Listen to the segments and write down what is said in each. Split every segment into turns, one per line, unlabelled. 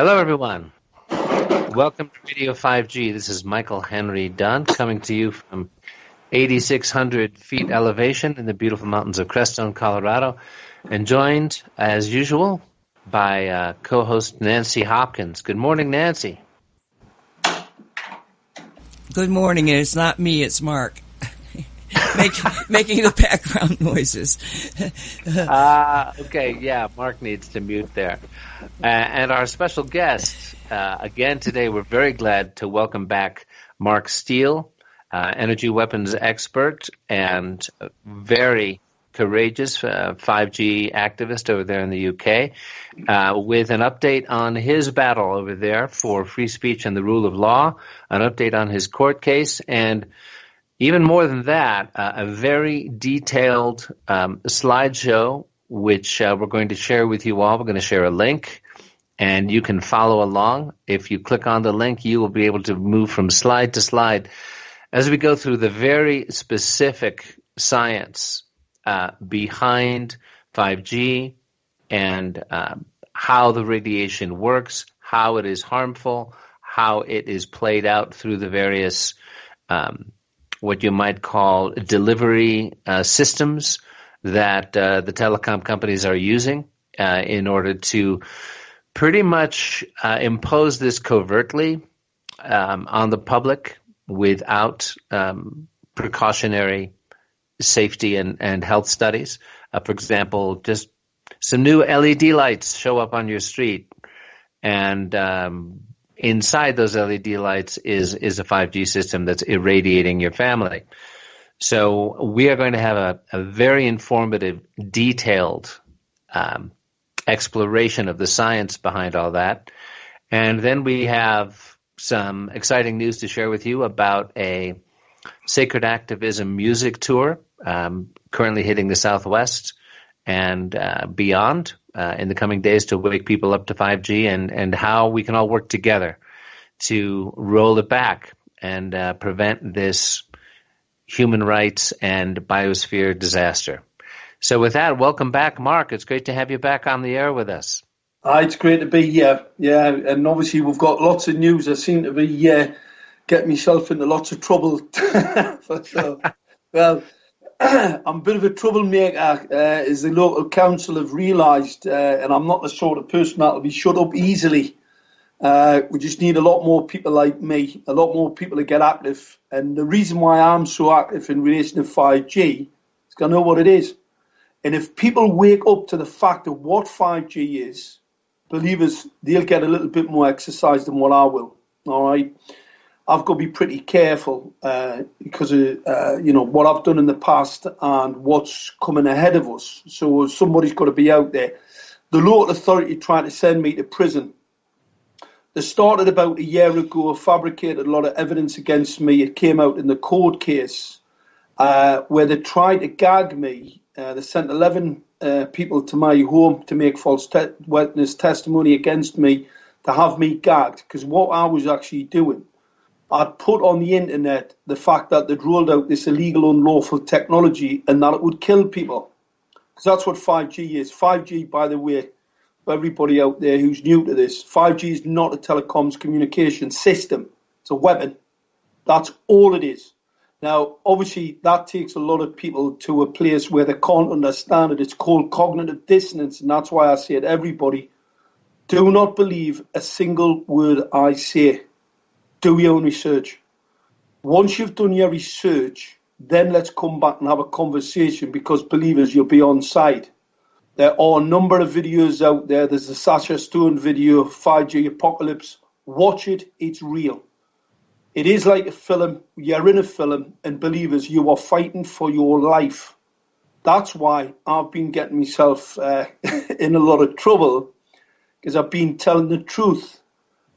Hello, everyone. Welcome to Radio 5G. This is Michael Henry Dunn coming to you from 8,600 feet elevation in the beautiful mountains of Crestone, Colorado, and joined, as usual, by co-host Nancy Hopkins. Good morning, Nancy.
Good morning, and it's not me, it's Mark. making the background noises.
Okay, yeah, Mark needs to mute there. And our special guest, again today, we're very glad to welcome back Mark Steele, energy weapons expert and very courageous 5G activist over there in the UK, with an update on his battle over there for free speech and the rule of law, an update on his court case, and even more than that, a very detailed slideshow, which we're going to share with you all. We're going to share a link, and you can follow along. If you click on the link, you will be able to move from slide to slide as we go through the very specific science behind 5G and how the radiation works, how it is harmful, how it is played out through the various what you might call delivery systems that the telecom companies are using in order to pretty much impose this covertly on the public without precautionary safety and health studies. For example, just some new LED lights show up on your street, and inside those LED lights is a 5G system that's irradiating your family. So we are going to have a very informative, detailed exploration of the science behind all that. And then we have some exciting news to share with you about a sacred activism music tour currently hitting the Southwest and beyond in the coming days to wake people up to 5G and how we can all work together to roll it back and prevent this human rights and biosphere disaster. So with that, welcome back, Mark. It's great to have you back on the air with us.
It's great to be here. Yeah, and obviously we've got lots of news. I seem to be getting myself into lots of trouble. Well, I'm a bit of a troublemaker, as the local council have realised, and I'm not the sort of person that will be shut up easily. We just need a lot more people like me, a lot more people to get active. And the reason why I'm so active in relation to 5G is because I know what it is. And if people wake up to the fact of what 5G is, believe us, they'll get a little bit more exercise than what I will. All right. I've got to be pretty careful because of what I've done in the past and what's coming ahead of us. So somebody's got to be out there. The local authority tried to send me to prison. They started about a year ago, fabricated a lot of evidence against me. It came out in the court case where they tried to gag me. They sent 11 people to my home to make false witness testimony against me to have me gagged, because what I was actually doing, I'd put on the internet the fact that they'd rolled out this illegal, unlawful technology and that it would kill people. Because that's what 5G is. 5G, by the way, for everybody out there who's new to this, 5G is not a telecoms communication system. It's a weapon. That's all it is. Now, obviously, that takes a lot of people to a place where they can't understand it. It's called cognitive dissonance, and that's why I say to everybody, do not believe a single word I say. Do your own research. Once you've done your research, then let's come back and have a conversation, because believers, you'll be on side. There are a number of videos out there. There's the Sasha Stone video, 5G Apocalypse. Watch it. It's real. It is like a film. You're in a film, and believers, you are fighting for your life. That's why I've been getting myself in a lot of trouble, because I've been telling the truth.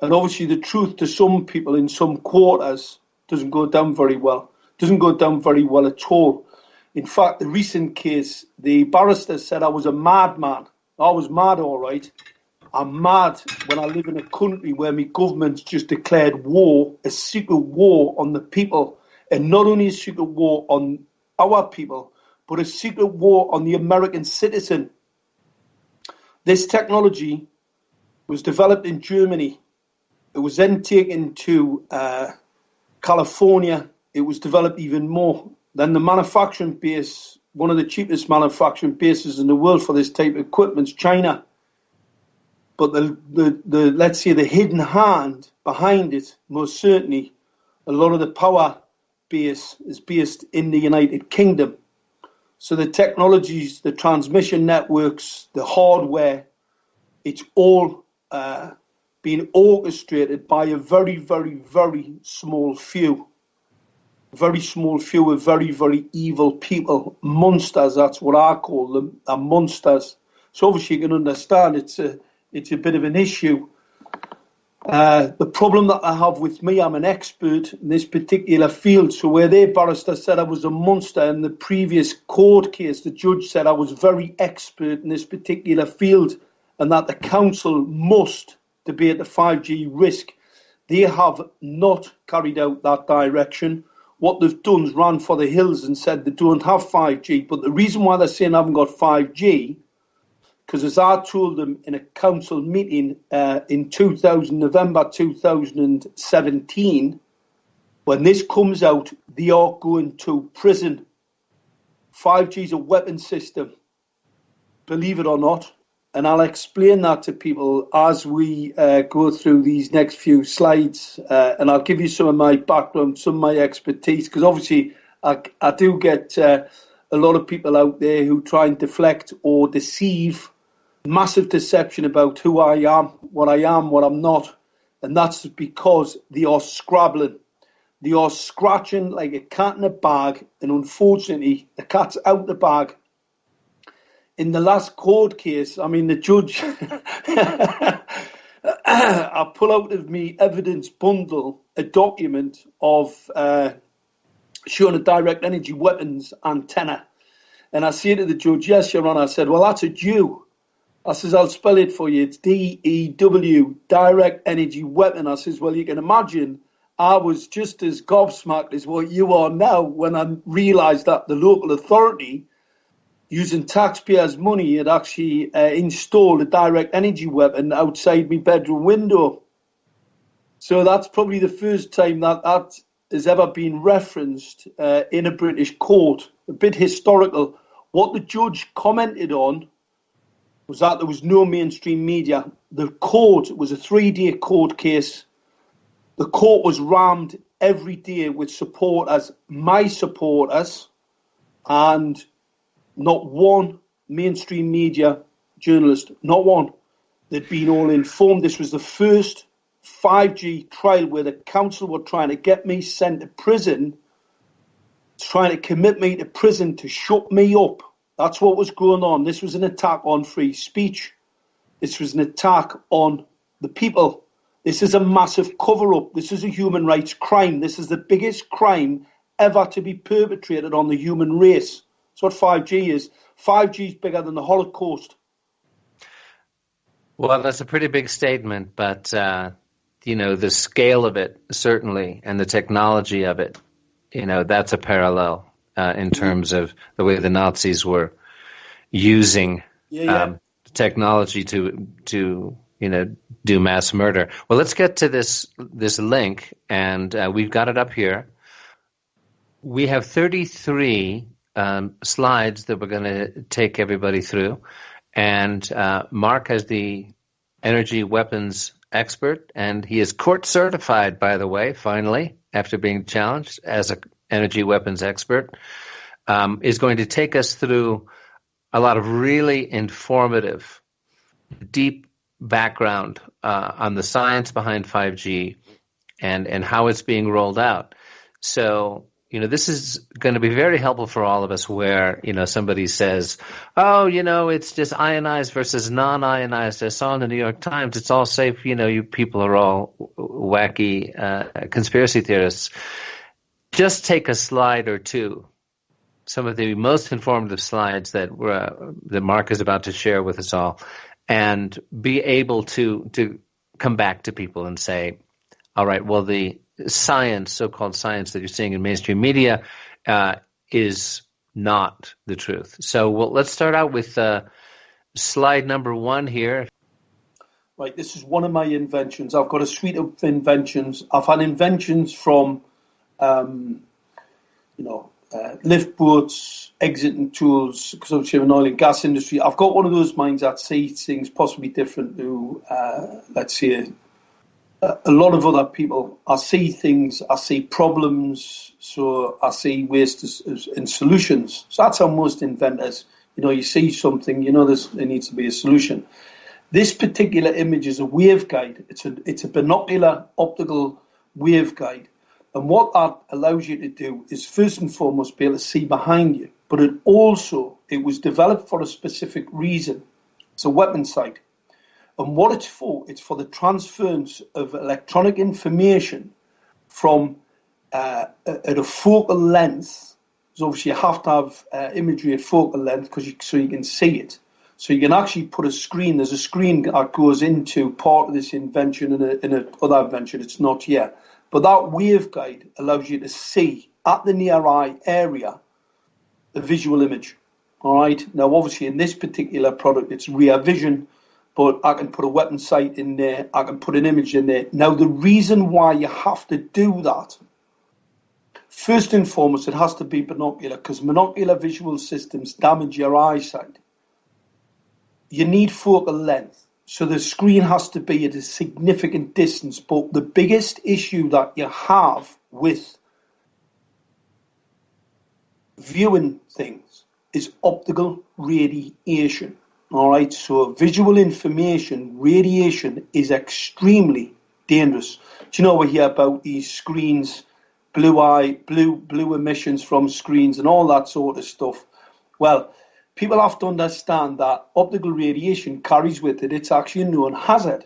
And obviously the truth to some people in some quarters doesn't go down very well. Doesn't go down very well at all. In fact, the recent case, the barrister said I was a madman. I was mad, all right. I'm mad when I live in a country where my government's just declared war, a secret war on the people. And not only a secret war on our people, but a secret war on the American citizen. This technology was developed in Germany. It was then taken to California. It was developed even more. Then the manufacturing base, one of the cheapest manufacturing bases in the world for this type of equipment, is China. But the let's say the hidden hand behind it, most certainly, a lot of the power base is based in the United Kingdom. So the technologies, the transmission networks, the hardware, it's all being orchestrated by a very, very, very small few. Very small few of very, very evil people. Monsters, that's what I call them, are monsters. So obviously you can understand it's a bit of an issue. The problem that I have with me, I'm an expert in this particular field. So where their barrister said I was a monster in the previous court case, the judge said I was very expert in this particular field and that the council must debate the 5G risk. They have not carried out that direction. What they've done is ran for the hills and said they don't have 5G. But the reason why they're saying I haven't got 5G, because as I told them in a council meeting in November 2017, when this comes out, they are going to prison. 5G is a weapon system, believe it or not. And I'll explain that to people as we go through these next few slides. And I'll give you some of my background, some of my expertise, because obviously I do get a lot of people out there who try and deflect or deceive. Massive deception about who I am, what I'm not. And that's because they are scrabbling. They are scratching like a cat in a bag. And unfortunately, the cat's out the bag. In the last court case, I mean, the judge, I pull out of me evidence bundle a document of showing a direct energy weapons antenna. And I say to the judge, yes, Your Honour. I said, well, that's a Jew. I says, I'll spell it for you. It's DEW, direct energy weapon. I says, well, you can imagine I was just as gobsmacked as what you are now when I realised that the local authority, using taxpayers' money, had actually installed a direct energy weapon outside my bedroom window. So that's probably the first time that has ever been referenced in a British court. A bit historical. What the judge commented on was that there was no mainstream media. The court was a 3-day court case. The court was rammed every day with supporters, my supporters, and not one mainstream media journalist, not one. They'd been all informed. This was the first 5G trial where the council were trying to get me sent to prison, trying to commit me to prison to shut me up. That's what was going on. This was an attack on free speech. This was an attack on the people. This is a massive cover-up. This is a human rights crime. This is the biggest crime ever to be perpetrated on the human race. That's what 5G is. 5G is bigger than the Holocaust.
Well, that's a pretty big statement, but, the scale of it, certainly, and the technology of it, that's a parallel in terms of the way the Nazis were using technology to do mass murder. Well, let's get to this link, and we've got it up here. We have 33 slides that we're going to take everybody through. And Mark is the energy weapons expert, and he is court certified, by the way, finally, after being challenged as an energy weapons expert, is going to take us through a lot of really informative, deep background on the science behind 5G and how it's being rolled out. So, this is going to be very helpful for all of us where, somebody says, oh, it's just ionized versus non-ionized. I saw in the New York Times, it's all safe. You people are all wacky conspiracy theorists. Just take a slide or two, some of the most informative slides that Mark is about to share with us all, and be able to come back to people and say, all right, well, the science, so-called science that you're seeing in mainstream media is not the truth. So let's start out with slide number 1 here.
right? This is one of my inventions. I've got a suite of inventions. I've had inventions from, lift boats, exiting tools, because obviously I'm in the oil and gas industry. I've got one of those minds that sees things possibly different to, let's say, a lot of other people. I see things, I see problems, so I see waste and solutions. So that's how most inventors, you see something, there needs to be a solution. This particular image is a waveguide. It's a binocular optical waveguide. And what that allows you to do is first and foremost be able to see behind you. But it was developed for a specific reason. It's a weapon sight. And what it's for the transference of electronic information from at a focal length. So obviously you have to have imagery at focal length so you can see it. So you can actually put a screen. There's a screen that goes into part of this invention in another invention. It's not yet. But that waveguide allows you to see at the near eye area a visual image. All right. Now, obviously, in this particular product, it's rear vision. But I can put a weapon sight in there. I can put an image in there. Now, the reason why you have to do that, first and foremost, it has to be binocular, because monocular visual systems damage your eyesight. You need focal length. So the screen has to be at a significant distance. But the biggest issue that you have with viewing things is optical radiation. All right, so visual information, radiation is extremely dangerous. Do you know we hear about these screens, blue emissions from screens and all that sort of stuff? Well, people have to understand that optical radiation carries with it, it's actually a known hazard.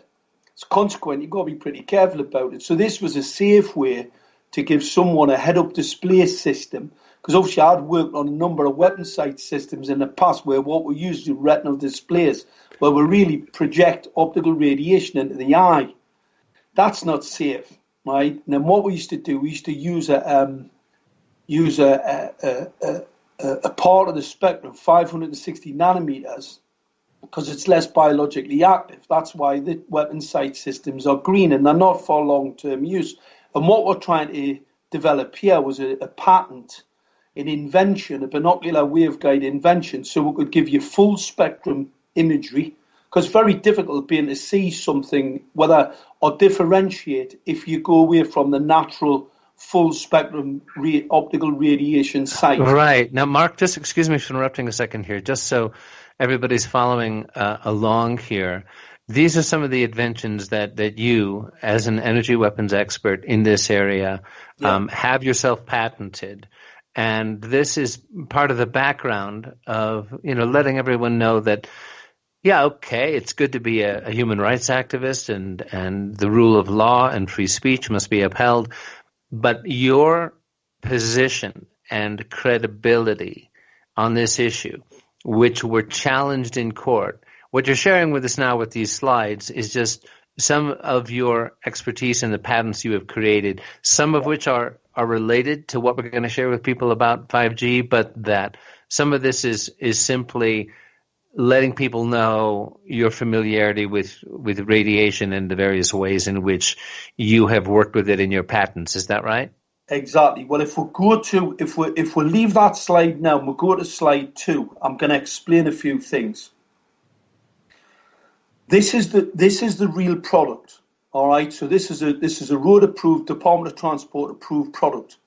It's consequent, you've got to be pretty careful about it. So this was a safe way to give someone a head-up display system, because obviously I'd worked on a number of weapon sight systems in the past where what we used to retinal displays, where we really project optical radiation into the eye. That's not safe, right? And then what we used to do, we used to use a part of the spectrum, 560 nanometers, because it's less biologically active. That's why the weapon sight systems are green and they're not for long-term use. And what we're trying to develop here was a patent, an invention, a binocular waveguide invention, so we could give you full spectrum imagery, because it's very difficult being to see something, whether or differentiate if you go away from the natural full spectrum optical radiation sight.
Right. Now, Mark, just excuse me for interrupting a second here, just so everybody's following along here. These are some of the inventions that you, as an energy weapons expert in this area, have yourself patented. And this is part of the background of, letting everyone know that, yeah, okay, it's good to be a human rights activist and the rule of law and free speech must be upheld. But your position and credibility on this issue, which were challenged in court, what you're sharing with us now with these slides is just some of your expertise in the patents you have created, some of which are related to what we're going to share with people about 5G, but that some of this is simply letting people know your familiarity with radiation and the various ways in which you have worked with it in your patents. Is that right?
Exactly. Well, if we leave that slide now and we go to slide 2, I'm going to explain a few things. This is the real product. All right. So this is a road approved, Department of Transport approved product.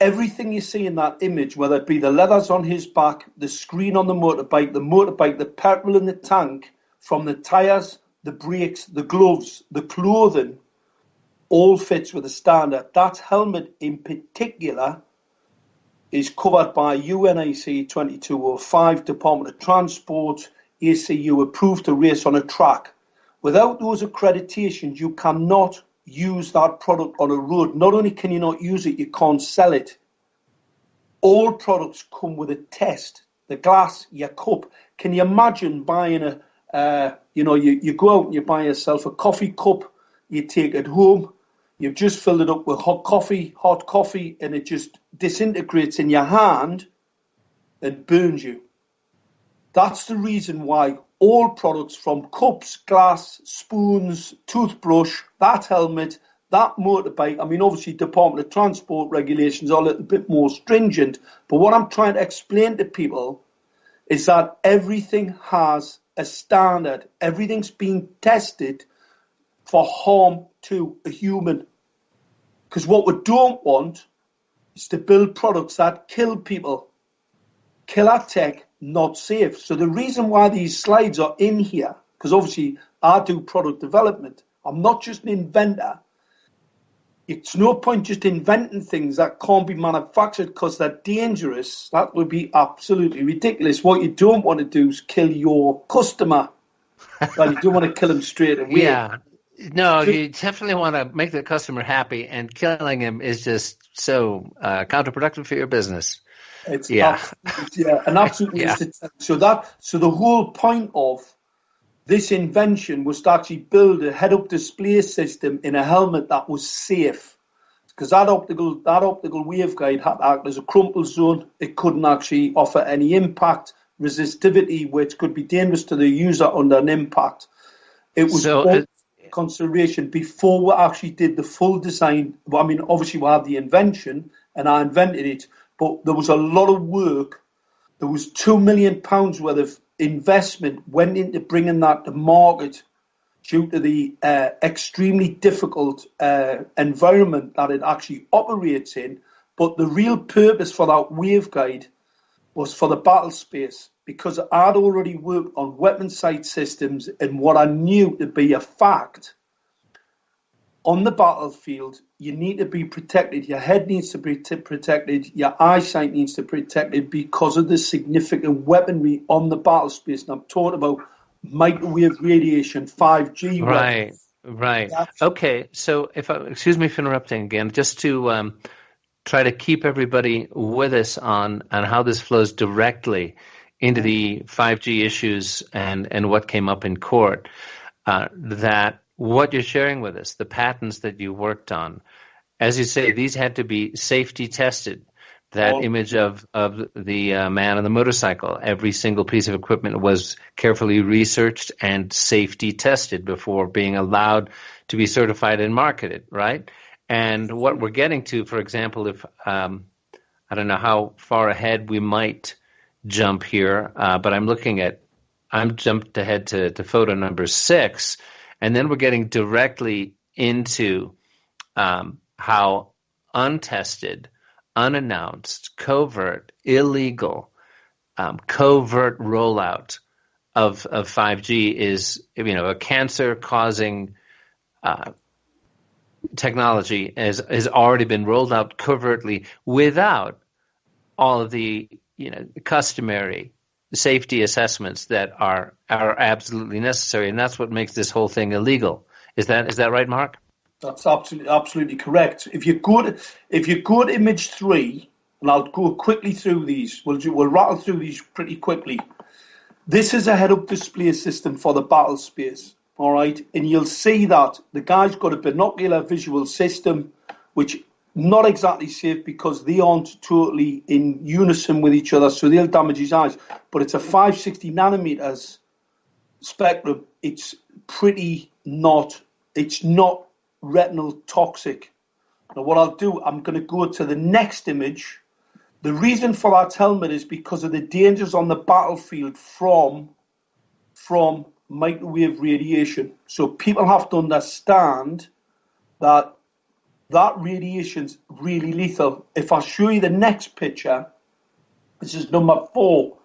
Everything you see in that image, whether it be the leathers on his back, the screen on the motorbike, the petrol in the tank, from the tires, the brakes, the gloves, the clothing, all fits with the standard. That helmet in particular is covered by UNIC 2205, Department of Transport, ACU approved to race on a track. Without those accreditations, you cannot use that product on a road. Not only can you not use it, you can't sell it. All products come with a test. The glass, your cup. Can you imagine buying you go out and you buy yourself a coffee cup, you take it home, you've just filled it up with hot coffee, and it just disintegrates in your hand and burns you. That's the reason why all products from cups, glass, spoons, toothbrush, that helmet, that motorbike. I mean, obviously, Department of Transport regulations are a little bit more stringent. But what I'm trying to explain to people is that everything has a standard. Everything's being tested for harm to a human. Because what we don't want is to build products that kill people. Killer tech, not safe. So the reason why these slides are in here, because obviously I do product development. I'm not just an inventor. It's no point just inventing things that can't be manufactured because they're dangerous. That would be absolutely ridiculous. What you don't want to do is kill your customer. Well, you don't want to kill him straight away.
Yeah. No, you definitely want to make the customer happy, and killing him is just so counterproductive for your business.
It's
Yeah.
an absolute
Yeah.
waste of time. So the whole point of this invention was to actually build a head-up display system in a helmet that was safe, because that optical waveguide had to act as a crumple zone. It couldn't actually offer any impact resistivity, which could be dangerous to the user under an impact. It was all consideration before we actually did the full design. I mean, obviously we had the invention, and I invented it, but there was a lot of work. There was £2 million worth of investment went into bringing that to market due to the extremely difficult environment that it actually operates in. But the real purpose for that waveguide was for the battle space, because I'd already worked on weapon sight systems, and what I knew to be a fact, on the battlefield, you need to be protected. Your head needs to be protected. Your eyesight needs to be protected because of the significant weaponry on the battle space. And I'm talking about microwave radiation, 5G.
Right, right. Okay, so excuse me for interrupting again, just to try to keep everybody with us on how this flows directly into the 5G issues and what came up in court, that what you're sharing with us, the patents that you worked on, as you say, these had to be safety tested. That image of the man on the motorcycle, every single piece of equipment was carefully researched and safety tested before being allowed to be certified and marketed, right? And what we're getting to, for example, if I don't know how far ahead we might jump here, but I'm jumped ahead to photo number 6, and then we're getting directly into how untested, unannounced, covert, illegal, covert rollout of 5G is, a cancer-causing technology has already been rolled out covertly without all of the customary safety assessments that are absolutely necessary, and that's what makes this whole thing illegal. Is that right, Mark?
That's absolutely correct. If you go to image 3, and I'll go quickly through these. We'll rattle through these pretty quickly. This is a head-up display system for the battle space. All right, and you'll see that the guy's got a binocular visual system, which not exactly safe because they aren't totally in unison with each other, so they'll damage his eyes. But it's a 560 nanometers spectrum. It's not retinal toxic. Now what I'll do, I'm going to go to the next image. The reason for that helmet is because of the dangers on the battlefield from microwave radiation. So people have to understand that radiation's really lethal. If I show you the next picture, this is number 4.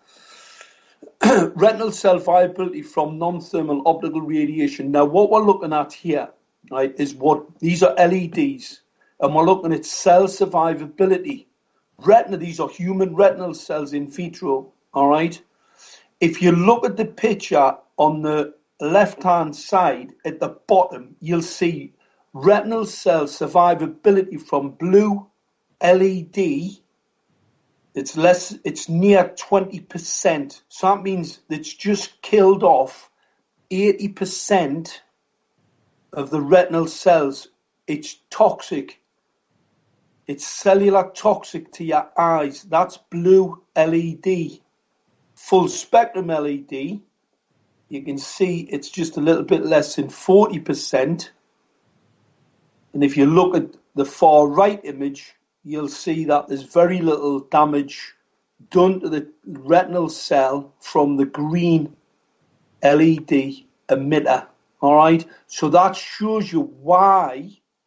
Retinal cell viability from non-thermal optical radiation. Now what we're looking at here, right, is these are LEDs, and we're looking at cell survivability. Retina, these are human retinal cells in vitro, all right? If you look at the picture on the left-hand side at the bottom, you'll see retinal cell survivability from blue LED. It's near 20%. So that means it's just killed off 80% of the retinal cells. It's toxic. It's cellular toxic to your eyes. That's blue LED. Full spectrum LED you can see it's just a little bit less than 40%. And if you look at the far right image, you'll see that there's very little damage done to the retinal cell from the green LED emitter. All right, so that shows you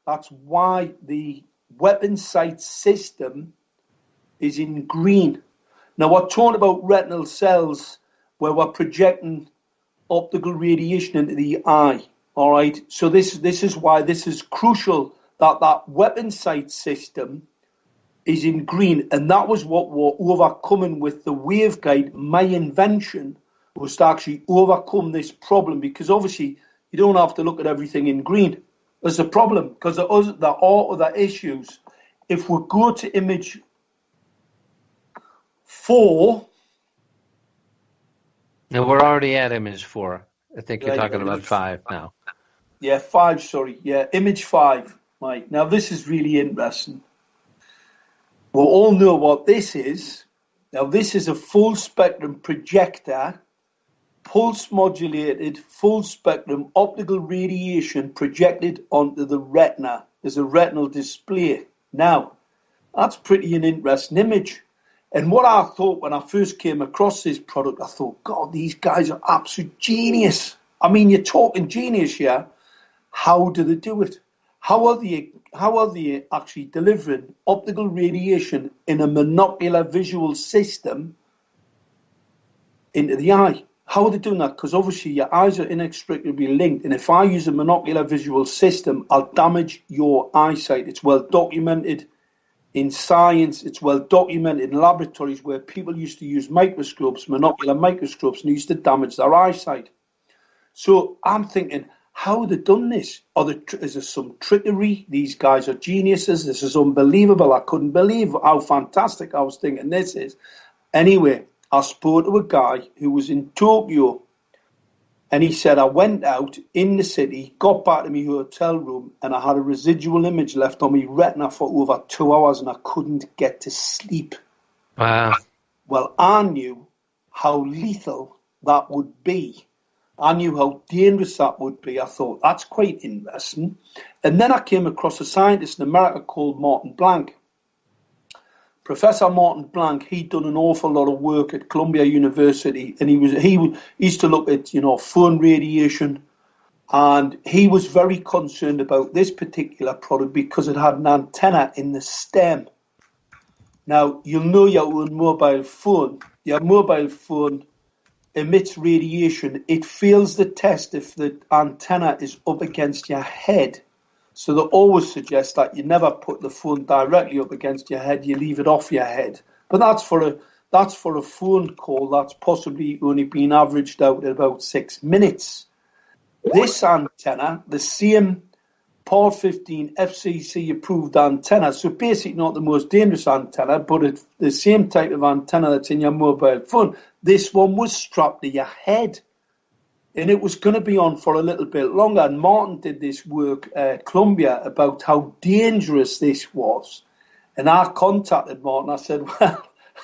that's why the weapon sight system is in green. Now, we're talking about retinal cells where we're projecting optical radiation into the eye. All right, so this is why this is crucial, that weapon sight system is in green, and that was what we're overcoming with the waveguide. My invention was to actually overcome this problem, because obviously you don't have to look at everything in green. There's a problem, because there are other issues. If we go to image 4,
Now we're already at image 4. I think you're
right,
talking about 5 now.
Yeah, 5, sorry. Yeah, image 5. Right, now this is really interesting. We'll all know what this is. Now this is a full spectrum projector, pulse modulated, full spectrum optical radiation projected onto the retina. There's a retinal display. Now, that's pretty an interesting image. And what I thought when I first came across this product, I thought, God, these guys are absolute genius. I mean, you're talking genius here. How do they do it? How are they actually delivering optical radiation in a monocular visual system into the eye? How are they doing that? Because obviously your eyes are inextricably linked, and if I use a monocular visual system, I'll damage your eyesight. It's well documented in science. It's well documented in laboratories where people used to use microscopes, monocular microscopes, and used to damage their eyesight. So I'm thinking, how have they done this? Is there some trickery? These guys are geniuses. This is unbelievable. I couldn't believe how fantastic I was thinking this is. Anyway, I spoke to a guy who was in Tokyo, and he said, I went out in the city, got back to my hotel room, and I had a residual image left on my retina for over 2 hours, and I couldn't get to sleep.
Wow.
Well, I knew how lethal that would be. I knew how dangerous that would be. I thought, that's quite interesting. And then I came across a scientist in America called Martin Blank. Professor Martin Blank, he'd done an awful lot of work at Columbia University, and he used to look at, phone radiation, and he was very concerned about this particular product because it had an antenna in the stem. Now, you'll know your own mobile phone. Your mobile phone emits radiation. It fails the test if the antenna is up against your head. So they always suggest that you never put the phone directly up against your head, you leave it off your head. But that's for a phone call that's possibly only been averaged out at about 6 minutes. This antenna, the same Part 15 FCC approved antenna, so basically not the most dangerous antenna, but it's the same type of antenna that's in your mobile phone. This one was strapped to your head. And it was going to be on for a little bit longer. And Martin did this work at Columbia about how dangerous this was. And I contacted Martin.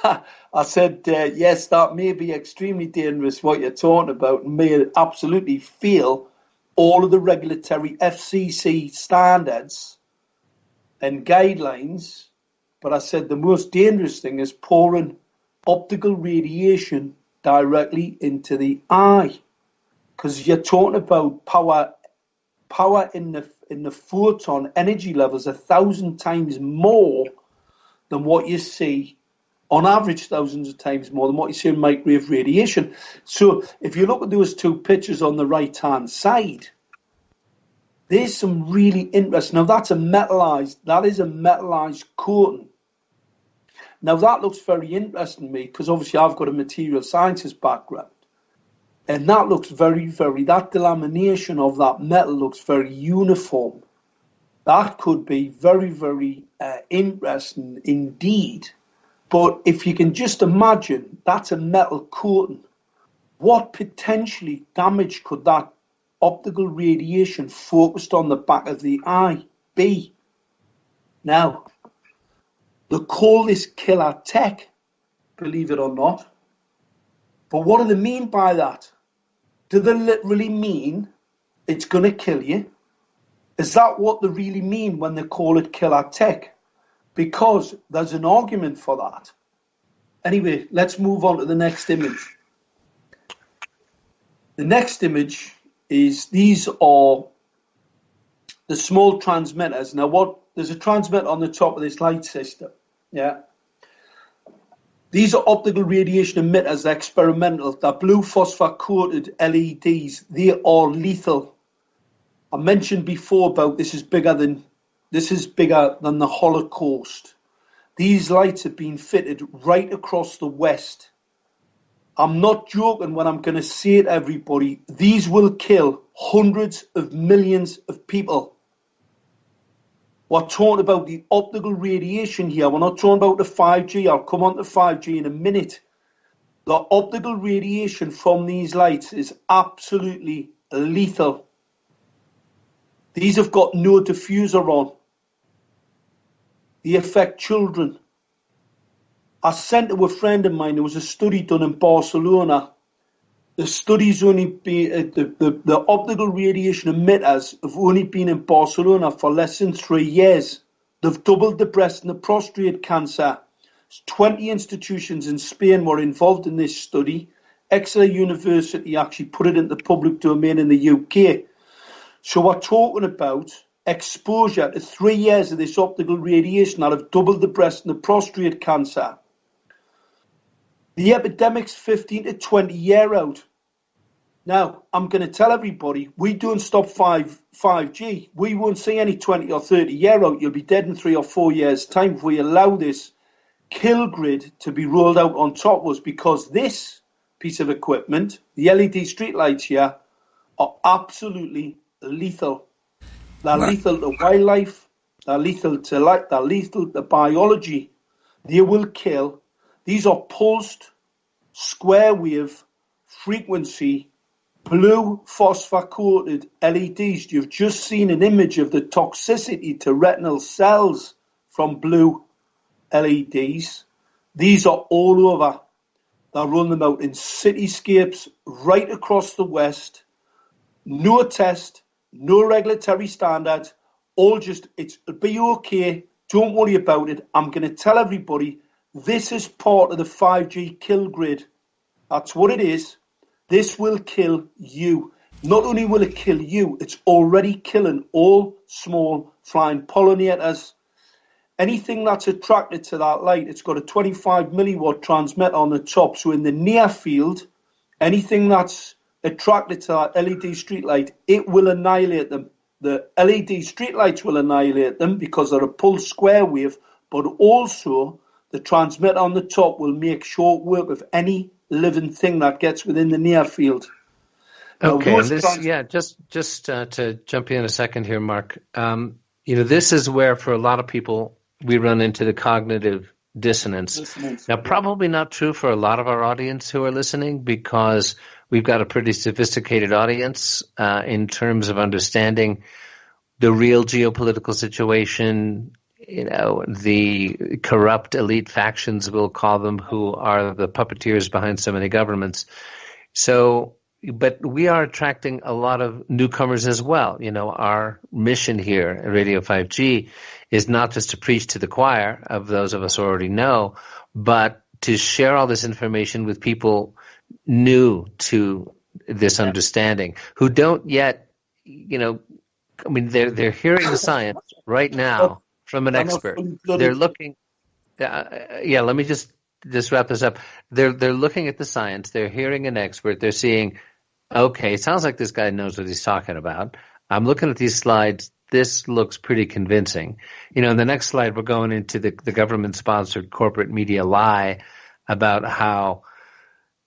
I said, yes, that may be extremely dangerous, what you're talking about, and may absolutely fail all of the regulatory FCC standards and guidelines. But I said the most dangerous thing is pouring optical radiation directly into the eye. Because you're talking about power in the photon energy levels 1,000 times more than what you see, on average thousands of times more than what you see in microwave radiation. So if you look at those two pictures on the right hand side, there's some really interesting. Now that is a metallized coating. Now that looks very interesting to me because obviously I've got a material sciences background. And that looks that delamination of that metal looks very uniform. That could be very, very interesting indeed. But if you can just imagine, that's a metal coating. What potentially damage could that optical radiation focused on the back of the eye be? Now, they call this killer tech, believe it or not. But what do they mean by that? Do they literally mean it's going to kill you? Is that what they really mean when they call it killer tech? Because there's an argument for that. Anyway, let's move on to the next image. The next image is, these are the small transmitters. Now, there's a transmitter on the top of this light system. Yeah. These are optical radiation emitters. They're experimental. They're blue phosphor-coated LEDs. They are lethal. I mentioned before about this is bigger than the Holocaust. These lights have been fitted right across the West. I'm not joking when I'm going to say it, everybody. These will kill hundreds of millions of people. We're talking about the optical radiation here. We're not talking about the 5G. I'll come on to 5G in a minute. The optical radiation from these lights is absolutely lethal. These have got no diffuser on. They affect children. I sent to a friend of mine, there was a study done in Barcelona. The study's only been, the optical radiation emitters have only been in Barcelona for less than 3 years. They've doubled the breast and the prostate cancer. 20 institutions in Spain were involved in this study. Exeter University actually put it into the public domain in the UK. So we're talking about exposure to 3 years of this optical radiation that have doubled the breast and the prostate cancer. The epidemic's 15 to 20 year out. Now, I'm going to tell everybody, we don't stop 5G. We won't see any 20 or 30 year out. You'll be dead in 3 or 4 years' time if we allow this kill grid to be rolled out on top of us, because this piece of equipment, the LED streetlights here, are absolutely lethal. They're lethal to wildlife. They're lethal to life. They're lethal to biology. They will kill. These are pulsed, square wave, frequency, blue phosphor-coated LEDs. You've just seen an image of the toxicity to retinal cells from blue LEDs. These are all over. They run them out in cityscapes right across the West. No test, no regulatory standards. All just, it'll be okay. Don't worry about it. I'm going to tell everybody, this is part of the 5G kill grid. That's what it is. This will kill you. Not only will it kill you, it's already killing all small flying pollinators. Anything that's attracted to that light, it's got a 25 milliwatt transmitter on the top. So in the near field, anything that's attracted to that LED streetlight, it will annihilate them. The LED streetlights will annihilate them because they're a pulse square wave, but also the transmitter on the top will make short work of any living thing that gets within the near field.
Okay, just to jump in a second here, Mark. This is where, for a lot of people, we run into the cognitive dissonance. Now, probably not true for a lot of our audience who are listening, because we've got a pretty sophisticated audience in terms of understanding the real geopolitical situation. The corrupt elite factions, we'll call them, who are the puppeteers behind so many governments. But we are attracting a lot of newcomers as well. Our mission here at Radio 5G is not just to preach to the choir of those of us who already know, but to share all this information with people new to this understanding, who don't yet, they're hearing the science right now from an expert. They're looking. Let me just wrap this up. They're looking at the science. They're hearing an expert. They're seeing, okay, it sounds like this guy knows what he's talking about. I'm looking at these slides. This looks pretty convincing. In the next slide, we're going into the government-sponsored corporate media lie about how,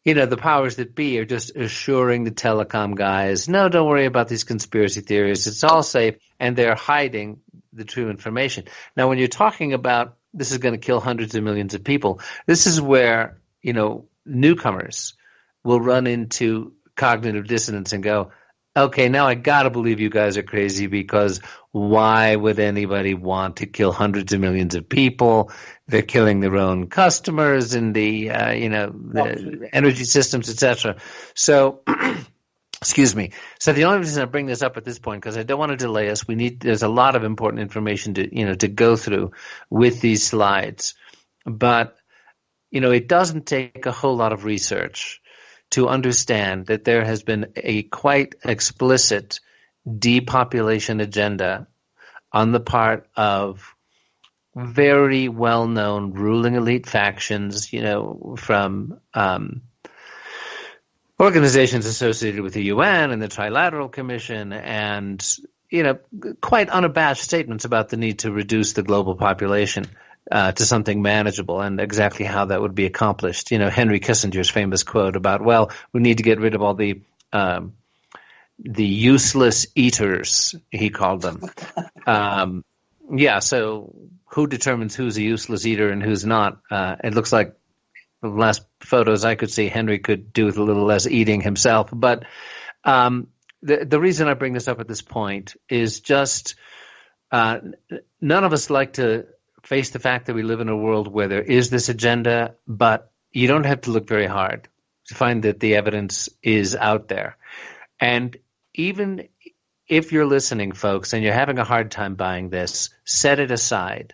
the powers that be are just assuring the telecom guys, no, don't worry about these conspiracy theories. It's all safe. And they're hiding the true information. Now, when you're talking about this is going to kill hundreds of millions of people, this is where, newcomers will run into cognitive dissonance and go, okay, now I got to believe you guys are crazy, because why would anybody want to kill hundreds of millions of people? They're killing their own customers and the energy systems, etc. So Excuse me. So the only reason I bring this up at this point, because I don't want to delay us, there's a lot of important information to go through with these slides. But, it doesn't take a whole lot of research to understand that there has been a quite explicit depopulation agenda on the part of very well-known ruling elite factions, from organizations associated with the UN and the Trilateral Commission, and quite unabashed statements about the need to reduce the global population to something manageable, and exactly how that would be accomplished. Henry Kissinger's famous quote about, well, we need to get rid of all the useless eaters, he called them. So who determines who's a useless eater and who's not? It looks like the last photos I could see, Henry could do with a little less eating himself. But the reason I bring this up at this point is just none of us like to face the fact that we live in a world where there is this agenda, but you don't have to look very hard to find that the evidence is out there. And even if you're listening, folks, and you're having a hard time buying this, set it aside.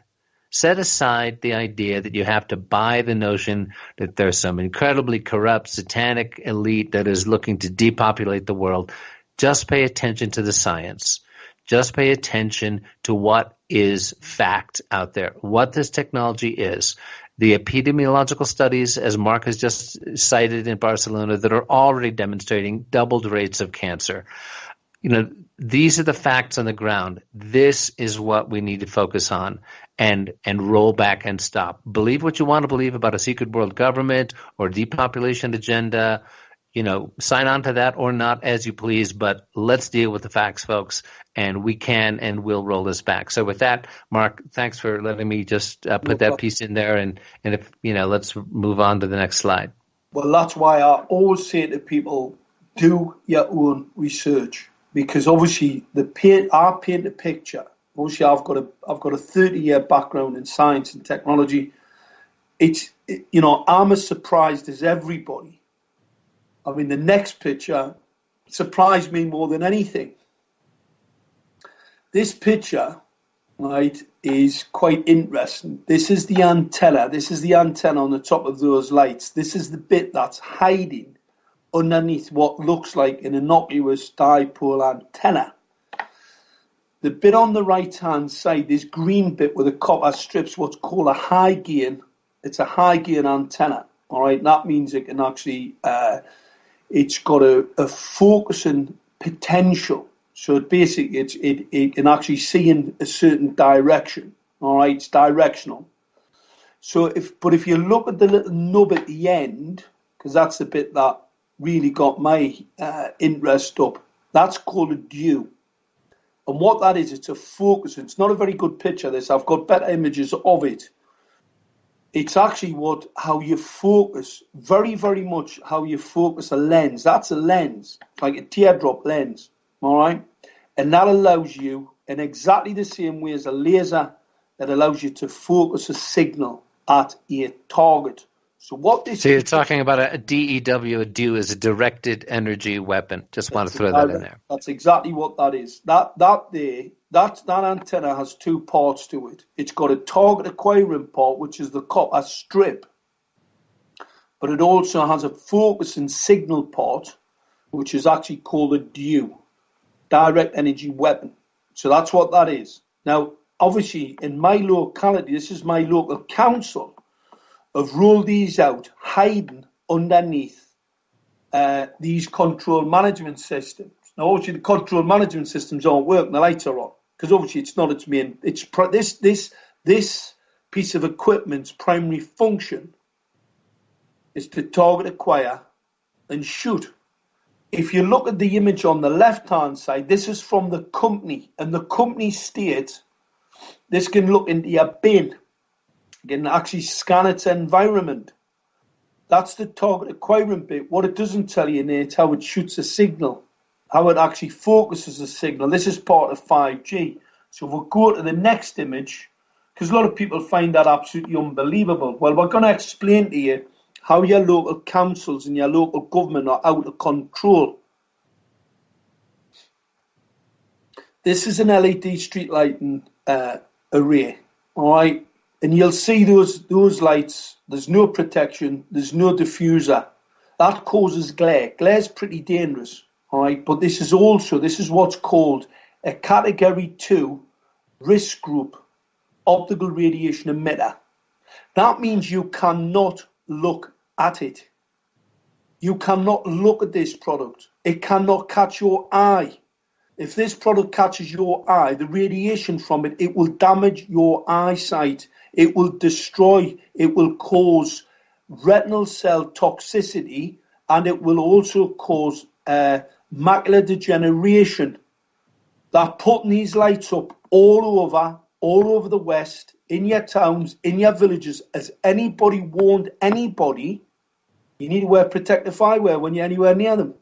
Set aside the idea that you have to buy the notion that there's some incredibly corrupt, satanic elite that is looking to depopulate the world. Just pay attention to the science. Just pay attention to what is fact out there, what this technology is. The epidemiological studies, as Mark has just cited in Barcelona, that are already demonstrating doubled rates of cancer. These are the facts on the ground. This is what we need to focus on and roll back and stop. Believe what you want to believe about a secret world government or depopulation agenda. Sign on to that or not as you please, but let's deal with the facts, folks, and we can and will roll this back. So with that, Mark, thanks for letting me just put that piece in there, and if let's move on to the next slide.
Well, that's why I always say to people, do your own research, because obviously I paint a picture. Obviously, I've got a 30-year background in science and technology. I'm as surprised as everybody. I mean, the next picture surprised me more than anything. This picture, right, is quite interesting. This is the antenna. This is the antenna on the top of those lights. This is the bit that's hiding underneath what looks like an innocuous dipole antenna. The bit on the right-hand side, this green bit with the copper strips, what's called a high gain. It's a high gain antenna. All right, that means it can actually, it's got a focusing potential. So it can actually see in a certain direction. All right, it's directional. So if you look at the little nub at the end, because that's the bit that really got my interest up, that's called a dew. And what that is, it's a focus. It's not a very good picture, this. I've got better images of it. It's actually how you focus, very, very much how you focus a lens. That's a lens, like a teardrop lens, all right? And that allows you, in exactly the same way as a laser, that allows you to focus a signal at a target. So you're
talking about a DEW. A DEW is a directed energy weapon. Just want to throw that in there.
That's exactly what that is. That antenna has two parts to it. It's got a target acquiring part, which is the copper strip, but it also has a focusing signal part, which is actually called a DEW, direct energy weapon. So that's what that is. Now, obviously, in my locality, this is my local council, have rolled these out, hiding underneath these control management systems. Now, obviously, the control management systems aren't working. The lights are on because obviously it's not its main. It's this piece of equipment's primary function is to target, acquire, and shoot. If you look at the image on the left-hand side, this is from the company, and the company states this can look into your bin. You can actually scan its environment. That's the target acquiring bit. What it doesn't tell you, Nate, how it shoots a signal, how it actually focuses a signal. This is part of 5G. So we'll go to the next image, because a lot of people find that absolutely unbelievable. Well, we're going to explain to you how your local councils and your local government are out of control. This is an LED street lighting array, all right? And you'll see those lights. There's no protection. There's no diffuser. That causes glare. Glare's pretty dangerous, all right? But this is what's called a Category 2 risk group optical radiation emitter. That means you cannot look at it. You cannot look at this product. It cannot catch your eye. If this product catches your eye, the radiation from it, it will damage your eyesight. It will destroy, it will cause retinal cell toxicity, and it will also cause macular degeneration. They're putting these lights up all over the West, in your towns, in your villages. Has anybody warned anybody? You need to wear protective eyewear when you're anywhere near them.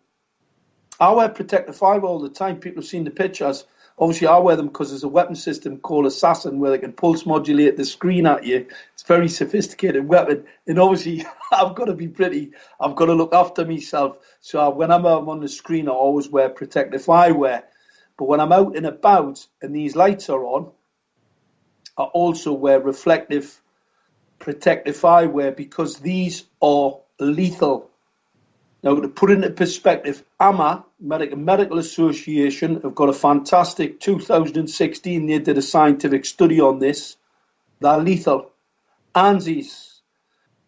I wear protective eyewear all the time. People have seen the pictures. Obviously, I wear them because there's a weapon system called Assassin where they can pulse modulate the screen at you. It's a very sophisticated weapon. And obviously, I've got to look after myself. So when I'm on the screen, I always wear protective eyewear. But when I'm out and about and these lights are on, I also wear reflective protective eyewear because these are lethal. Now, to put it into perspective, AMA, Medical Association, have got a fantastic 2016, they did a scientific study on this. They're lethal. ANSIS,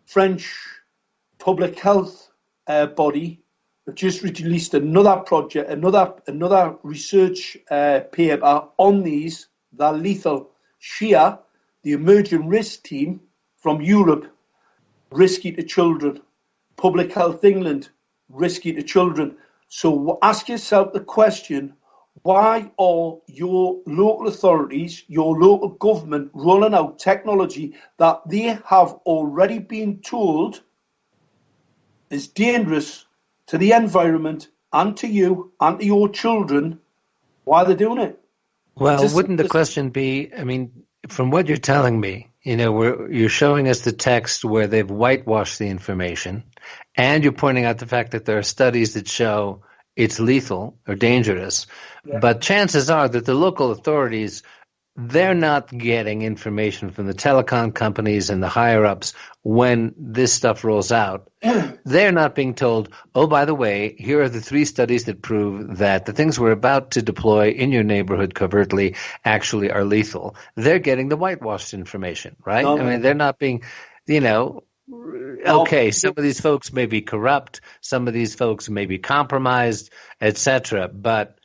French public health body, have just released another project, another research paper on these. They're lethal. SHEA, the emerging risk team from Europe, risky to children. Public Health England, risky to children. So ask yourself the question, why are your local authorities, your local government rolling out technology that they have already been told is dangerous to the environment and to you and to your children? Why are they doing it?
Well, wouldn't the question be, I mean, from what you're telling me, you're showing us the text where they've whitewashed the information, and you're pointing out the fact that there are studies that show it's lethal or dangerous. Yeah. But chances are that the local authorities, they're not getting information from the telecom companies and the higher-ups when this stuff rolls out. They're not being told, oh, by the way, here are the 3 studies that prove that the things we're about to deploy in your neighborhood covertly actually are lethal. They're getting the whitewashed information, right? No. I mean, they're not being, okay, some of these folks may be corrupt, some of these folks may be compromised, etc. But,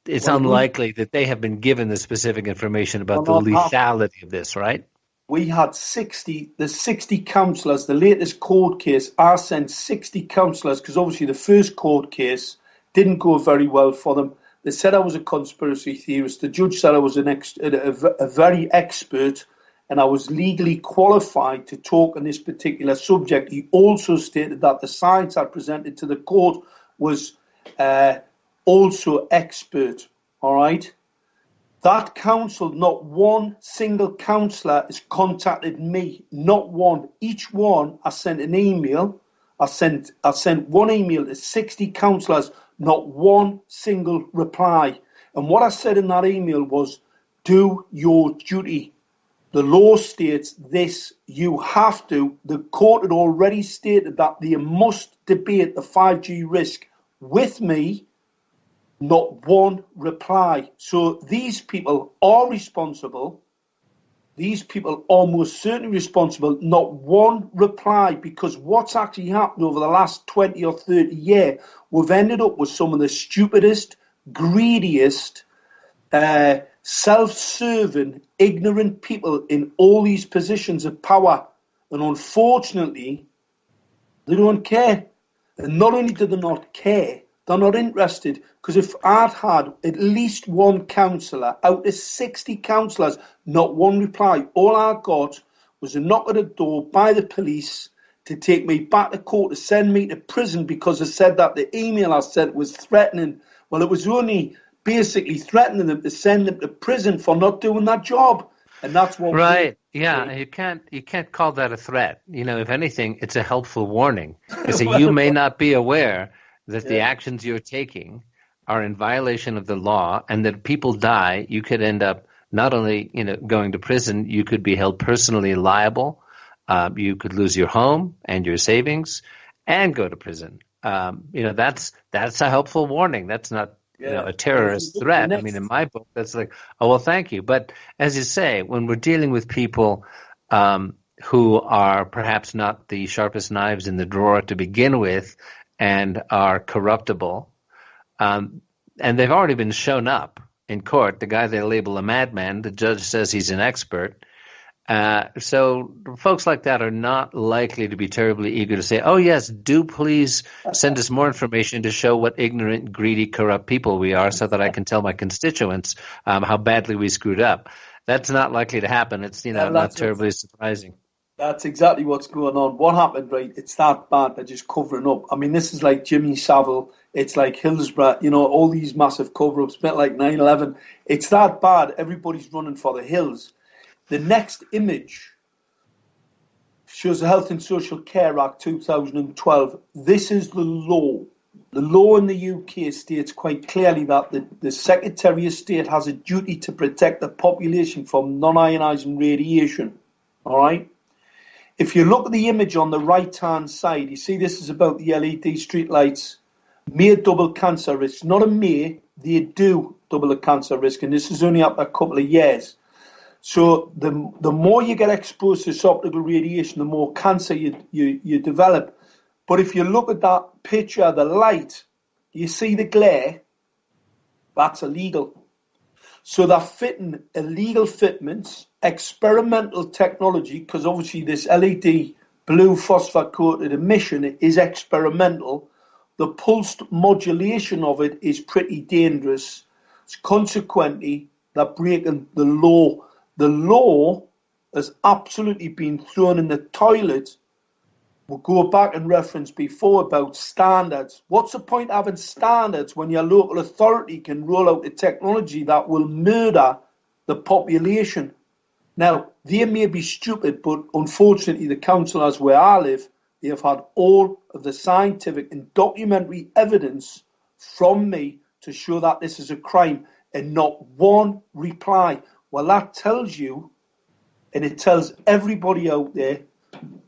it's unlikely that they have been given the specific information about the lethality of this, right?
We had 60 councillors, the latest court case, I sent 60 councillors, because obviously the first court case didn't go very well for them. They said I was a conspiracy theorist. The judge said I was a very expert, and I was legally qualified to talk on this particular subject. He also stated that the science I presented to the court was also expert, all right? That council, not one single councillor has contacted me, not one. Each one, I sent an email. I sent one email to 60 councillors, not one single reply. And what I said in that email was, do your duty. The law states this, you have to. The court had already stated that they must debate the 5G risk with me. Not one reply. So these people are responsible. These people are most certainly responsible. Not one reply, because what's actually happened over the last 20 or 30 years, we've ended up with some of the stupidest, greediest, self-serving, ignorant people in all these positions of power. And unfortunately, they don't care. And not only do they not care, they're not interested, because if I'd had at least one councillor out of 60 councillors, not one reply, all I got was a knock at the door by the police to take me back to court, to send me to prison, because they said that the email I sent was threatening. Well, it was only basically threatening them to send them to prison for not doing that job. And that's what
right. Yeah, you can't call that a threat. If anything, it's a helpful warning. You may not be aware that the actions you're taking are in violation of the law and that people die, you could end up not only, going to prison, you could be held personally liable. You could lose your home and your savings and go to prison. That's a helpful warning. That's not, a terrorist threat. I mean, in my book, that's like, oh, well, thank you. But as you say, when we're dealing with people who are perhaps not the sharpest knives in the drawer to begin with and are corruptible, and they've already been shown up in court, the guy they label a madman, the judge says he's an expert. So folks like that are not likely to be terribly eager to say, oh, yes, do please send us more information to show what ignorant, greedy, corrupt people we are so that I can tell my constituents how badly we screwed up. That's not likely to happen. It's, not terribly surprising.
That's exactly what's going on. What happened, right? It's that bad. They're just covering up. I mean, this is like Jimmy Savile. It's like Hillsborough, all these massive cover-ups, a bit like 9/11. It's that bad. Everybody's running for the hills. The next image shows the Health and Social Care Act 2012. This is the law. The law in the UK states quite clearly that the Secretary of State has a duty to protect the population from non-ionising radiation. All right? If you look at the image on the right-hand side, you see this is about the LED streetlights. May double cancer risk. Not a may, they do double the cancer risk, and this is only up a couple of years. So the more you get exposed to this optical radiation, the more cancer you develop. But if you look at that picture, the light, you see the glare, that's illegal. So they're fitting illegal fitments, experimental technology, because obviously this LED blue phosphor-coated emission is experimental. The pulsed modulation of it is pretty dangerous. Consequently, they're breaking the law. The law has absolutely been thrown in the toilet. We'll go back and reference before about standards. What's the point of having standards when your local authority can roll out a technology that will murder the population? Now, they may be stupid, but unfortunately the councillors where I live, they have had all of the scientific and documentary evidence from me to show that this is a crime, and not one reply. Well, that tells you, and it tells everybody out there,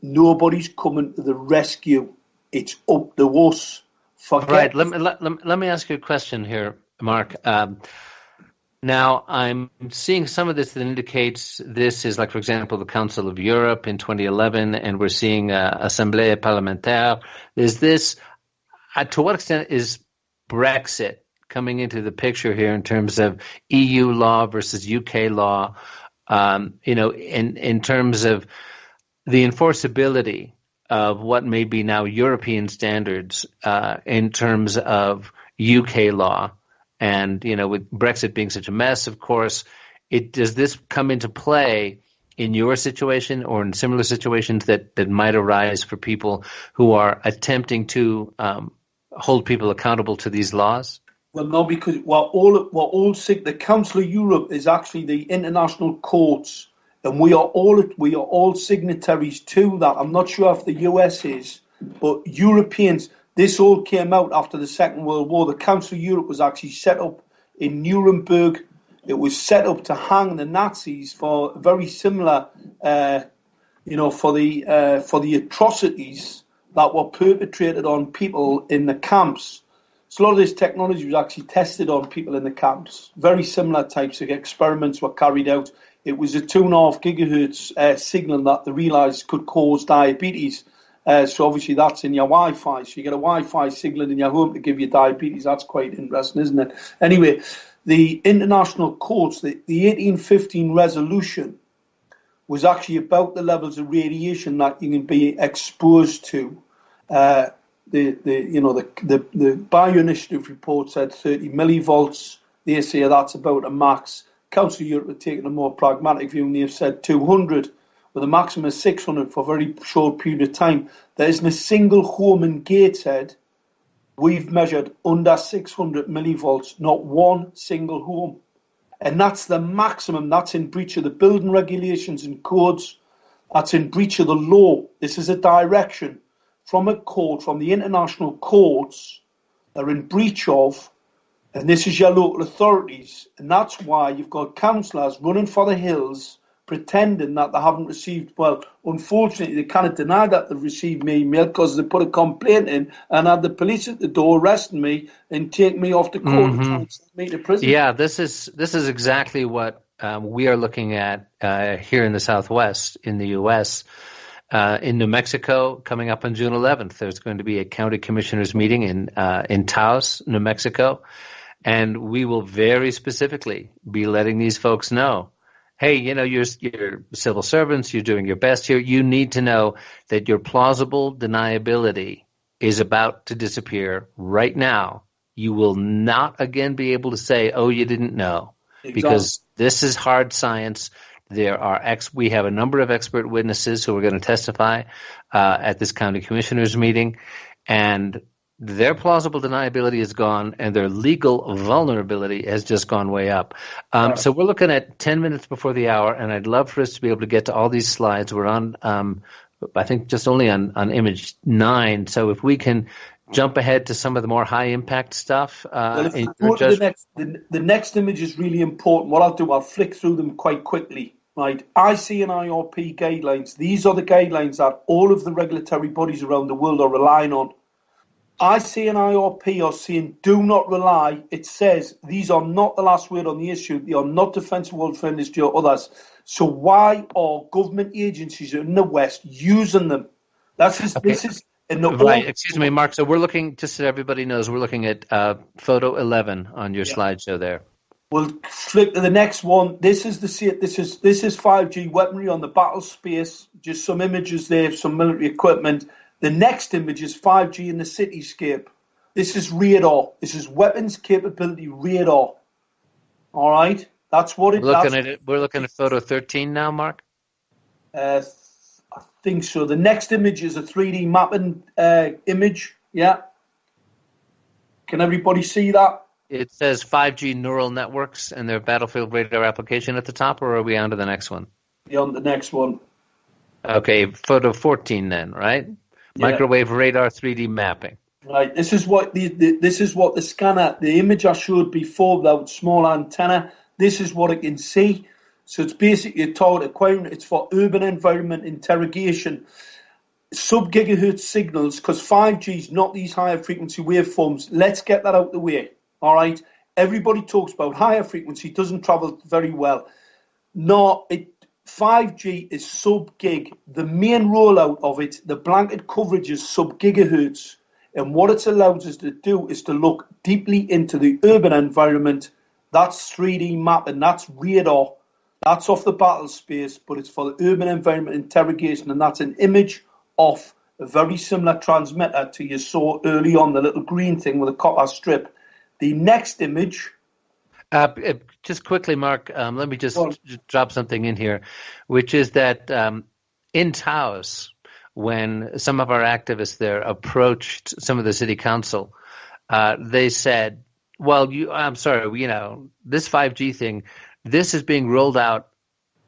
nobody's coming to the rescue. It's up to us.
Right. Let me ask you a question here, Mark. Now, I'm seeing some of this that indicates this is like, for example, the Council of Europe in 2011, and we're seeing Assemblée Parlementaire. Is this, to what extent is Brexit coming into the picture here in terms of EU law versus UK law, in terms of the enforceability of what may be now European standards in terms of UK law? And, with Brexit being such a mess, of course, does this come into play in your situation or in similar situations that might arise for people who are attempting to hold people accountable to these laws?
Well, no, because the Council of Europe is actually the international courts, and we are all signatories to that. I'm not sure if the US is, but Europeans. This all came out after the Second World War. The Council of Europe was actually set up in Nuremberg. It was set up to hang the Nazis for very similar, for the atrocities that were perpetrated on people in the camps. So a lot of this technology was actually tested on people in the camps. Very similar types of experiments were carried out. It was a 2.5 gigahertz signal that they realised could cause diabetes. So obviously that's in your Wi-Fi. So you get a Wi-Fi signal in your home to give you diabetes. That's quite interesting, isn't it? Anyway, the international courts, the 1815 resolution was actually about the levels of radiation that you can be exposed to. The Bioinitiative report said 30 millivolts. They say that's about a max. Council of Europe have taken a more pragmatic view, and they've said 200. With a maximum of 600 for a very short period of time. There isn't a single home in Gateshead we've measured under 600 millivolts, not one single home. And that's the maximum. That's in breach of the building regulations and codes. That's in breach of the law. This is a direction from a court, from the international courts. They're in breach of And this is your local authorities. And that's why you've got councillors running for the hills pretending that they haven't received, well, unfortunately, they cannot deny that they've received my email because they put a complaint in and had the police at the door arresting me and take me off to court and try and send me to prison.
Yeah, this is exactly what we are looking at here in the Southwest in the U.S. In New Mexico, coming up on June 11th, there's going to be a county commissioners meeting in Taos, New Mexico, and we will very specifically be letting these folks know, hey, you're civil servants, you're doing your best here. You need to know that your plausible deniability is about to disappear right now. You will not again be able to say, oh, you didn't know, because this is hard science. We have a number of expert witnesses who are going to testify at this county commissioners meeting, and their plausible deniability is gone, and their legal vulnerability has just gone way up. So we're looking at 10 minutes before the hour, and I'd love for us to be able to get to all these slides. We're on, I think, just only on image 9. So if we can jump ahead to some of the more high-impact stuff.
The next image is really important. What I'll do, I'll flick through them quite quickly. Right, IC and IRP guidelines. These are the guidelines that all of the regulatory bodies around the world are relying on. IC and IRP are saying do not rely. It says these are not the last word on the issue. They are not defensive welfare industry or others. So why are government agencies in the West using them? This is
right. Excuse me, Mark. So we're looking, just so everybody knows, we're looking at photo 11 on your slideshow there.
We'll flick to the next one. This is 5G weaponry on the battle space. Just some images there, some military equipment. The next image is 5G in the cityscape. This is radar. This is weapons capability radar. All right, that's what it.
We're looking at photo 13 now, Mark.
I think so. The next image is a 3D mapping image. Yeah. Can everybody see that?
It says 5G neural networks and their battlefield radar application at the top, or are we on to the next one?
You're on the next one.
Okay, photo 14 then, right? Yeah. Microwave radar 3D mapping.
Right. This is what the scanner, the image I showed before without small antenna. This is what it can see. So it's basically a target acquiring. It's for urban environment interrogation. Sub-gigahertz signals, because 5G is not these higher frequency waveforms. Let's get that out the way. All right. Everybody talks about higher frequency, doesn't travel very well. No, 5G is sub-gig. The main rollout of it, the blanket coverage is sub-gigahertz. And what it's allowed us to do is to look deeply into the urban environment. That's 3D mapping. That's radar. That's off the battle space, but it's for the urban environment interrogation. And that's an image of a very similar transmitter to you saw early on, the little green thing with a copper strip. The next image.
Just quickly, Mark, let me just drop something in here, which is that in Taos, when some of our activists there approached some of the city council, they said, well, I'm sorry, this 5G thing, this is being rolled out,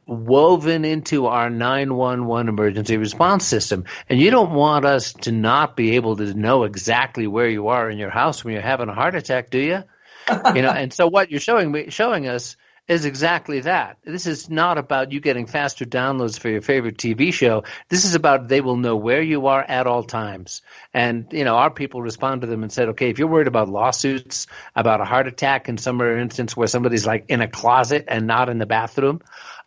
woven into our 911 emergency response system. And you don't want us to not be able to know exactly where you are in your house when you're having a heart attack, do you? And so what you're showing us is exactly that. This is not about you getting faster downloads for your favorite TV show. This is about they will know where you are at all times. And, our people respond to them and said, okay, if you're worried about lawsuits, about a heart attack in some instance where somebody's like in a closet and not in the bathroom,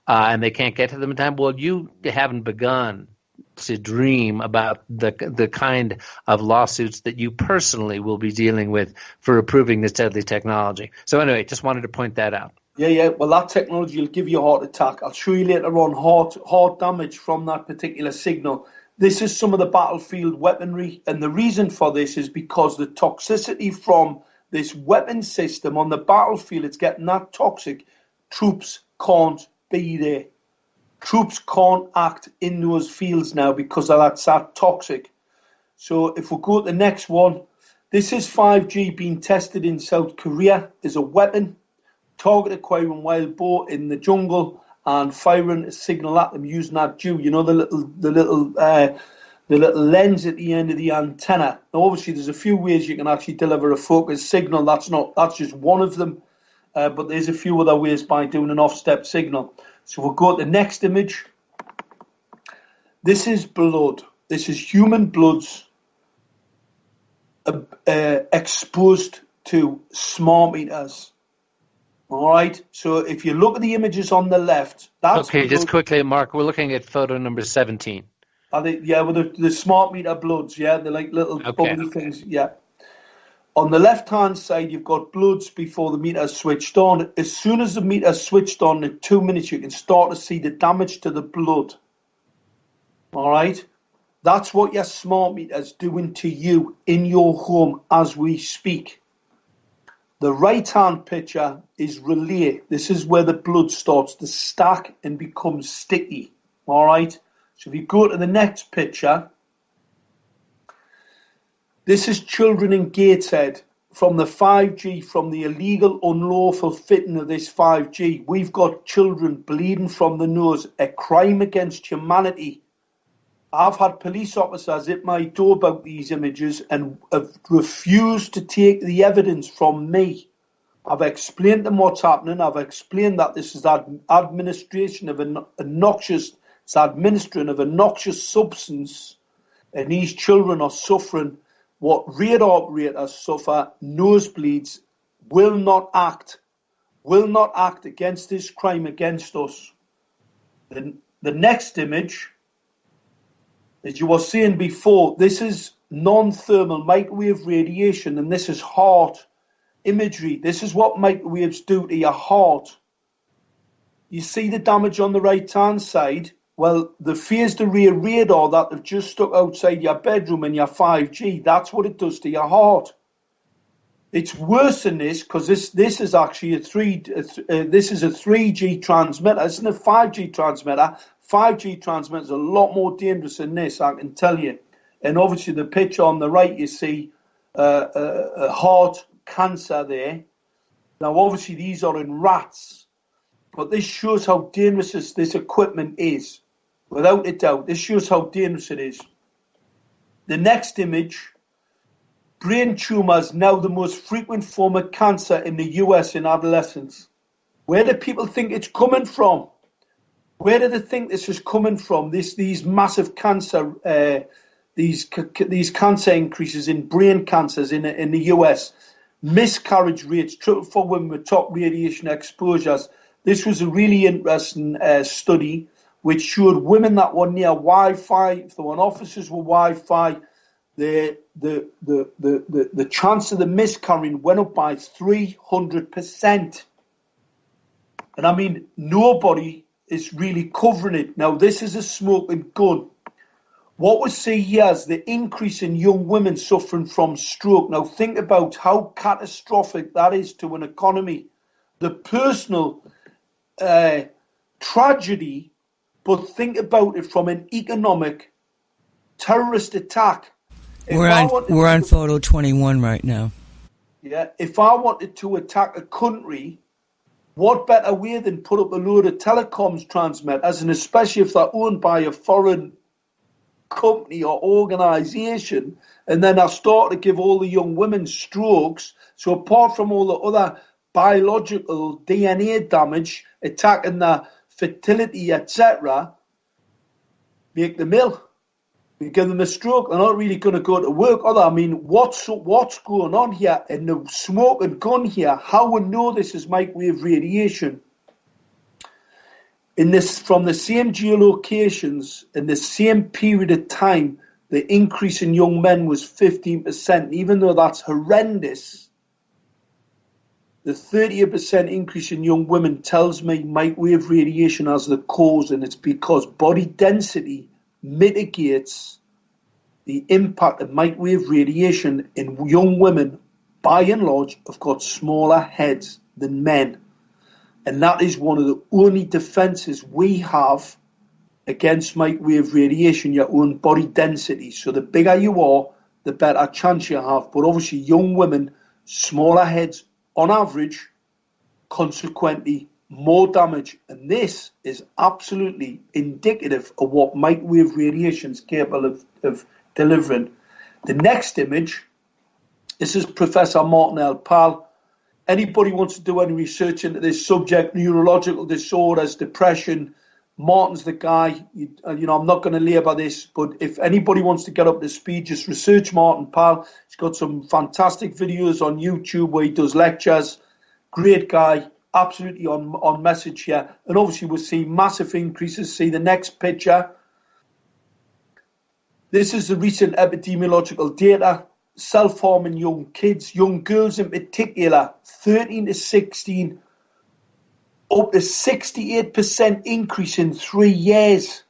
and they can't get to them in time, well, you haven't begun to dream about the kind of lawsuits that you personally will be dealing with for approving this deadly technology. So anyway, just wanted to point that out.
Yeah. Well, that technology will give you a heart attack. I'll show you later on heart damage from that particular signal. This is some of the battlefield weaponry, and the reason for this is because the toxicity from this weapon system on the battlefield, it's getting that toxic. Troops can't be there. Troops can't act in those fields now because of that toxic. So if we go to the next one, this is 5G being tested in South Korea as a weapon. Target acquiring wild boar in the jungle and firing a signal at them using that dew. The the little lens at the end of the antenna. Now, obviously, there's a few ways you can actually deliver a focused signal. That's just one of them, but there's a few other ways by doing an off-step signal. So we'll go to the next image. This is blood. This is human bloods exposed to smart meters. All right. So if you look at the images on the left, that's
okay.
blood.
Just quickly, Mark, we're looking at photo number 17.
Are they, yeah, with the smart meter bloods, yeah, they're like little bubbly things, yeah. On the left-hand side, you've got bloods before the meter's switched on. As soon as the meter's switched on, in 2 minutes, you can start to see the damage to the blood. All right? That's what your smart meter's doing to you in your home as we speak. The right-hand picture is relay. This is where the blood starts to stack and become sticky. All right? So if you go to the next picture, this is children in Gateshead from the 5G, from the illegal, unlawful fitting of this 5G. We've got children bleeding from the nose, a crime against humanity. I've had police officers at my door about these images and have refused to take the evidence from me. I've explained to them what's happening. I've explained that this is administration of it's administering of a noxious substance, and these children are suffering what radar operators suffer, nosebleeds, will not act against this crime against us. The next image, as you were saying before, this is non-thermal microwave radiation, and this is heart imagery. This is what microwaves do to your heart. You see the damage on the right-hand side? Well, the phased array radar that they've just stuck outside your bedroom in your 5G, that's what it does to your heart. It's worse than this because this is actually a 3G transmitter. It's not a 5G transmitter. 5G transmitter is a lot more dangerous than this, I can tell you. And obviously the picture on the right, you see a heart cancer there. Now, obviously these are in rats, but this shows how dangerous this equipment is. Without a doubt, this shows how dangerous it is. The next image, brain tumours now the most frequent form of cancer in the US in adolescents. Where do people think it's coming from? Where do they think this is coming from? These massive cancer, these cancer increases in brain cancers in the US, miscarriage rates tripled for women with top radiation exposures. This was a really interesting study which showed women that were near Wi-Fi, if they were in offices with Wi-Fi, the chance of the miscarrying went up by 300%. And I mean, nobody is really covering it. Now, this is a smoking gun. What we see here is the increase in young women suffering from stroke. Now, think about how catastrophic that is to an economy. The personal tragedy, but think about it from an economic terrorist attack.
We're on photo 21 right now.
Yeah, if I wanted to attack a country, what better way than put up a load of telecoms transmitters, and especially if they're owned by a foreign company or organisation, and then I start to give all the young women strokes. So apart from all the other biological DNA damage, attacking their fertility, etc., make them ill. You give them a stroke, they're not really going to go to work, are they? I mean, what's going on here? And the smoking gun here, how we know this is microwave radiation. From the same geolocations, in the same period of time, the increase in young men was 15%. Even though that's horrendous, the 30% increase in young women tells me microwave radiation has the cause, and it's because body density mitigates the impact of microwave radiation in young women, by and large, have got smaller heads than men. And that is one of the only defences we have against microwave radiation, your own body density. So the bigger you are, the better chance you have. But obviously young women, smaller heads on average, consequently more damage. And this is absolutely indicative of what microwave radiation is capable of delivering. The next image, this is Professor Martin L. Pal. Anybody wants to do any research into this subject, neurological disorders, depression, Martin's the guy. I'm not going to labour this, but if anybody wants to get up to speed, just research Martin Pal. He's got some fantastic videos on YouTube where he does lectures. Great guy, absolutely on message here. And obviously we'll see massive increases. See the next picture. This is the recent epidemiological data. Self-harming young kids, young girls in particular, 13 to 16, up to 68% increase in 3 years.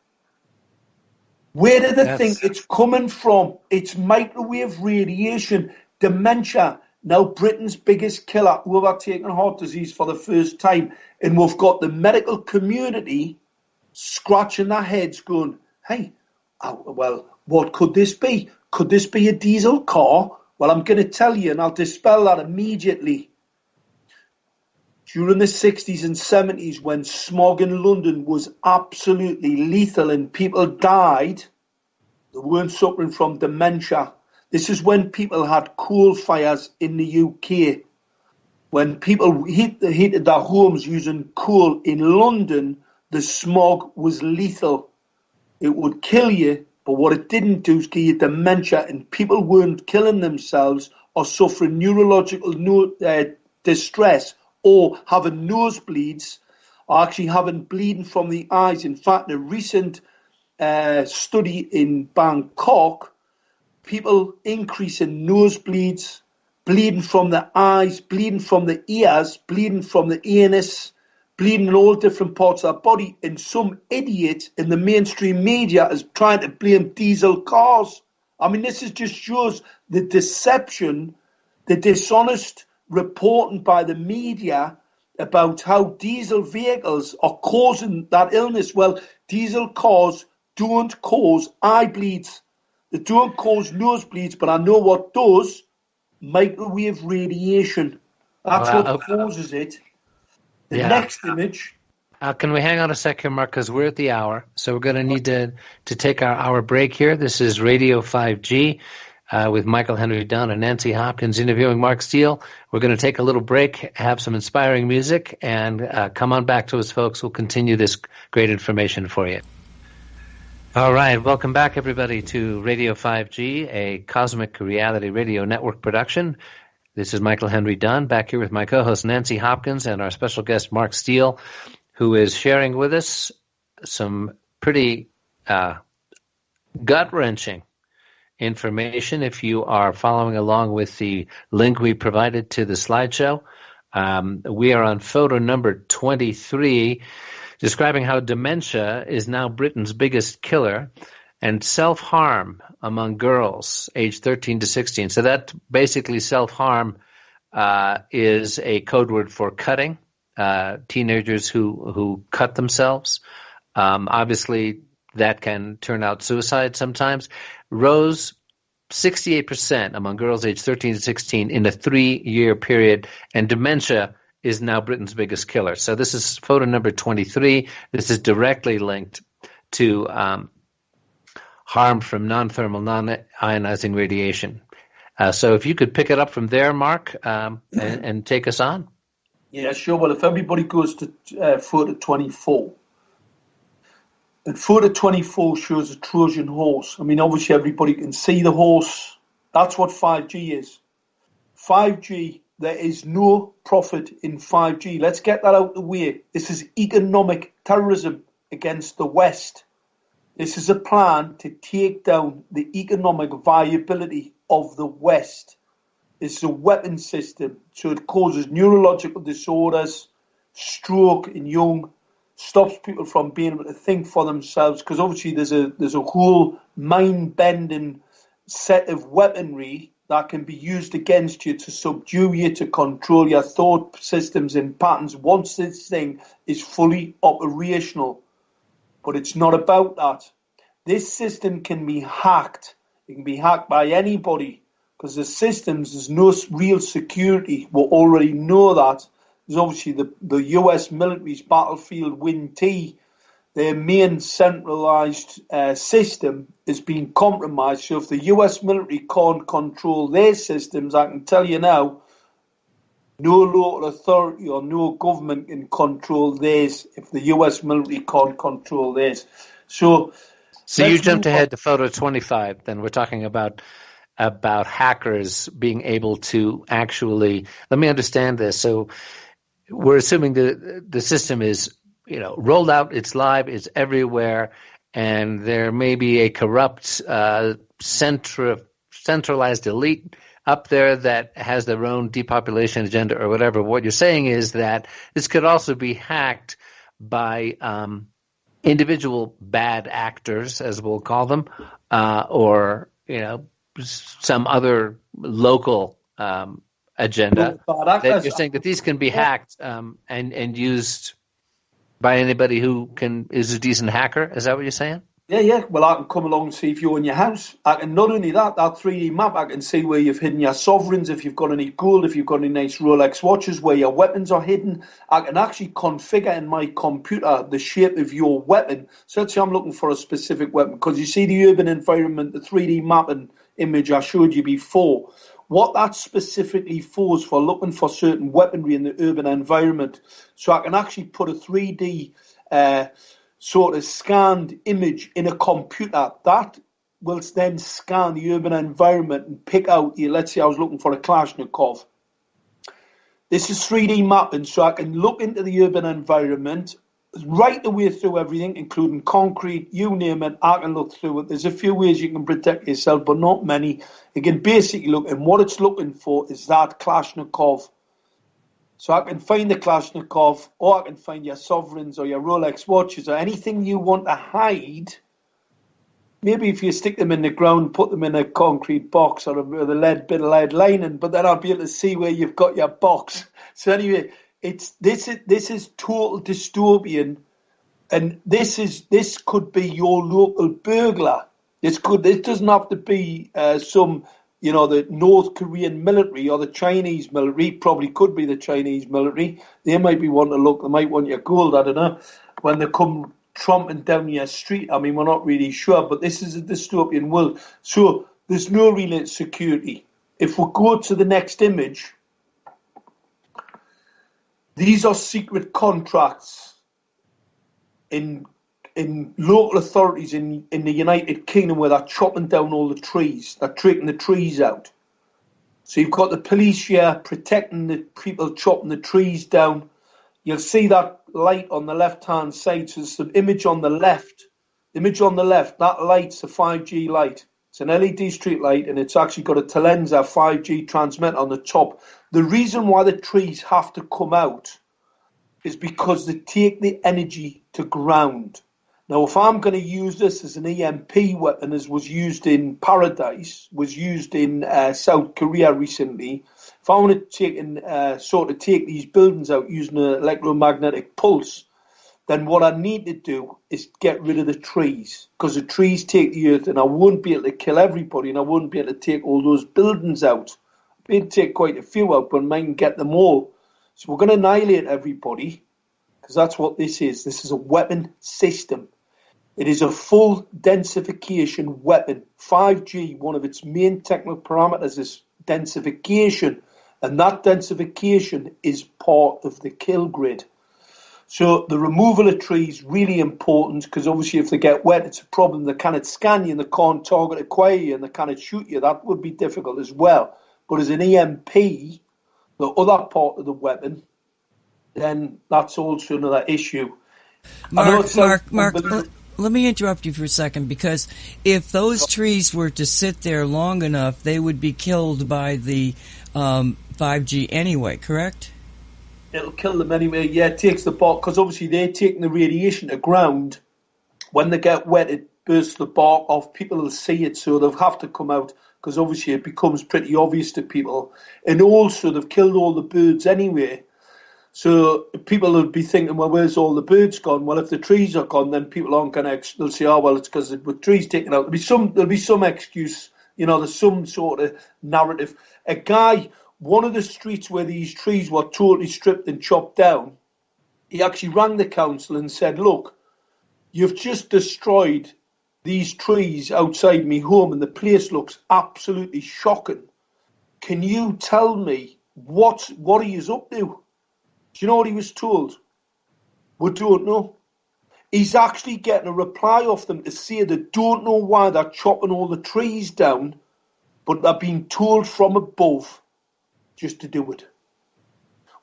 Where do they think it's coming from? It's microwave radiation, dementia, now Britain's biggest killer, overtaking heart disease for the first time. And we've got the medical community scratching their heads going, hey, well, what could this be? Could this be a diesel car? Well, I'm going to tell you, and I'll dispel that immediately. During the 60s and 70s, when smog in London was absolutely lethal and people died, they weren't suffering from dementia. This is when people had coal fires in the UK. When people heated their homes using coal in London, the smog was lethal. It would kill you. But what it didn't do is give you dementia, and people weren't killing themselves or suffering neurological distress or having nosebleeds or actually having bleeding from the eyes. In fact, a recent study in Bangkok, people increase in nosebleeds, bleeding from the eyes, bleeding from the ears, bleeding from the anus, bleeding in all different parts of our body, and some idiot in the mainstream media is trying to blame diesel cars. I mean, this just shows the deception, the dishonest reporting by the media about how diesel vehicles are causing that illness. Well, diesel cars don't cause eye bleeds. They don't cause nosebleeds, but I know what does. Microwave radiation. That's what causes it. The next image.
Can we hang on a second, Mark, because we're at the hour. So we're going to need to take our hour break here. This is Radio 5G with Michael Henry Dunn and Nancy Hopkins interviewing Mark Steele. We're going to take a little break, have some inspiring music, and come on back to us, folks. We'll continue this great information for you. All right. Welcome back, everybody, to Radio 5G, a Cosmic Reality Radio Network production. This is Michael Henry Dunn, back here with my co-host Nancy Hopkins and our special guest Mark Steele, who is sharing with us some pretty gut-wrenching information. If you are following along with the link we provided to the slideshow, we are on photo number 23, describing how dementia is now Britain's biggest killer, and self-harm among girls aged 13 to 16. So that basically self-harm is a code word for cutting, teenagers who cut themselves. Obviously, that can turn out suicide sometimes. Rose 68% among girls aged 13 to 16 in a 3-year period, and dementia is now Britain's biggest killer. So this is photo number 23. This is directly linked to harm from non-thermal, non-ionizing radiation. So if you could pick it up from there, Mark, and take us on.
Yeah, sure. Well, if everybody goes to photo 24, and photo 24 shows a Trojan horse. I mean, obviously everybody can see the horse. That's what 5G is. 5G, there is no profit in 5G. Let's get that out of the way. This is economic terrorism against the West. This is a plan to take down the economic viability of the West. It's a weapon system, so it causes neurological disorders, stroke in young, stops people from being able to think for themselves, because obviously there's a whole mind-bending set of weaponry that can be used against you to subdue you, to control your thought systems and patterns once this thing is fully operational. But it's not about that. This system can be hacked. It can be hacked by anybody, because the systems, there's no real security. We already know that. is obviously the US military's battlefield Win-T, their main centralized system is being compromised. So if the US military can't control their systems, I can tell you now, no local authority or no government can control theirs if the US military can't control theirs. So
you jumped ahead to photo 25. Then we're talking about hackers being able to actually. Let me understand this. So we're assuming the system is rolled out, it's live, it's everywhere, and there may be a corrupt centralized elite up there that has their own depopulation agenda or whatever. What you're saying is that this could also be hacked by individual bad actors, as we'll call them, or some other local agenda. That you're saying that these can be hacked and used by anybody who is a decent hacker. Is that what you're saying?
Yeah. Well, I can come along and see if you're in your house. I can not only that 3D map, I can see where you've hidden your sovereigns, if you've got any gold, if you've got any nice Rolex watches, where your weapons are hidden. I can actually configure in my computer the shape of your weapon. So let's say I'm looking for a specific weapon, because you see the urban environment, the 3D mapping image I showed you before. What that's specifically for is for looking for certain weaponry in the urban environment. So I can actually put a 3D sort of scanned image in a computer that will then scan the urban environment and pick out, let's say I was looking for a Kalashnikov. This is 3D mapping, so I can look into the urban environment right the way through everything, including concrete, you name it, I can look through it. There's a few ways you can protect yourself, but not many. You can basically look, and what it's looking for is that Kalashnikov. So I can find the Kalashnikov, or I can find your sovereigns or your Rolex watches or anything you want to hide. Maybe if you stick them in the ground, put them in a concrete box or with a bit of lead lining, but then I'll be able to see where you've got your box. So anyway, this is total dystopian, and this could be your local burglar. This doesn't have to be the North Korean military or the Chinese military. Probably could be the Chinese military. They might be wanting to look. They might want your gold. I don't know. When they come tromping down your street, I mean, we're not really sure. But this is a dystopian world. So there's no real security. If we go to the next image, these are secret contracts in local authorities in the United Kingdom where they're chopping down all the trees. They're taking the trees out. So you've got the police here protecting the people chopping the trees down. You'll see that light on the left-hand side. So there's the image on the left. The image on the left, that light's a 5G light. It's an LED street light, and it's actually got a Telensa 5G transmitter on the top. The reason why the trees have to come out is because they take the energy to ground. Now, if I'm going to use this as an EMP weapon, as was used in Paradise, was used in South Korea recently, if I want to take these buildings out using an electromagnetic pulse, then what I need to do is get rid of the trees, because the trees take the earth, and I won't be able to kill everybody, and I won't be able to take all those buildings out. I'll be able to take quite a few out, but I mightn't get them all. So we're going to annihilate everybody, because that's what this is. This is a weapon system. It is a full densification weapon. 5G, one of its main technical parameters is densification, and that densification is part of the kill grid. So the removal of trees really important, because obviously if they get wet, it's a problem. They cannot scan you, and they can't target acquire you, and they cannot shoot you. That would be difficult as well. But as an EMP, the other part of the weapon, then that's also another issue.
Mark, let me interrupt you for a second, because if those trees were to sit there long enough, they would be killed by the 5G anyway, correct?
It'll kill them anyway. Yeah, it takes the bark, because obviously they're taking the radiation to ground. When they get wet, it bursts the bark off. People will see it, so they'll have to come out, because obviously it becomes pretty obvious to people. And also, they've killed all the birds anyway. So people will be thinking, well, where's all the birds gone? Well, if the trees are gone, then people aren't going to. They'll say, oh, well, it's because with trees taken out. There'll be some excuse. There's some sort of narrative. A guy one of the streets where these trees were totally stripped and chopped down, he actually rang the council and said, look, you've just destroyed these trees outside me home and the place looks absolutely shocking. Can you tell me what he is up to? Do you know what he was told? We don't know. He's actually getting a reply off them to say they don't know why they're chopping all the trees down, but they're being told from above just to do it.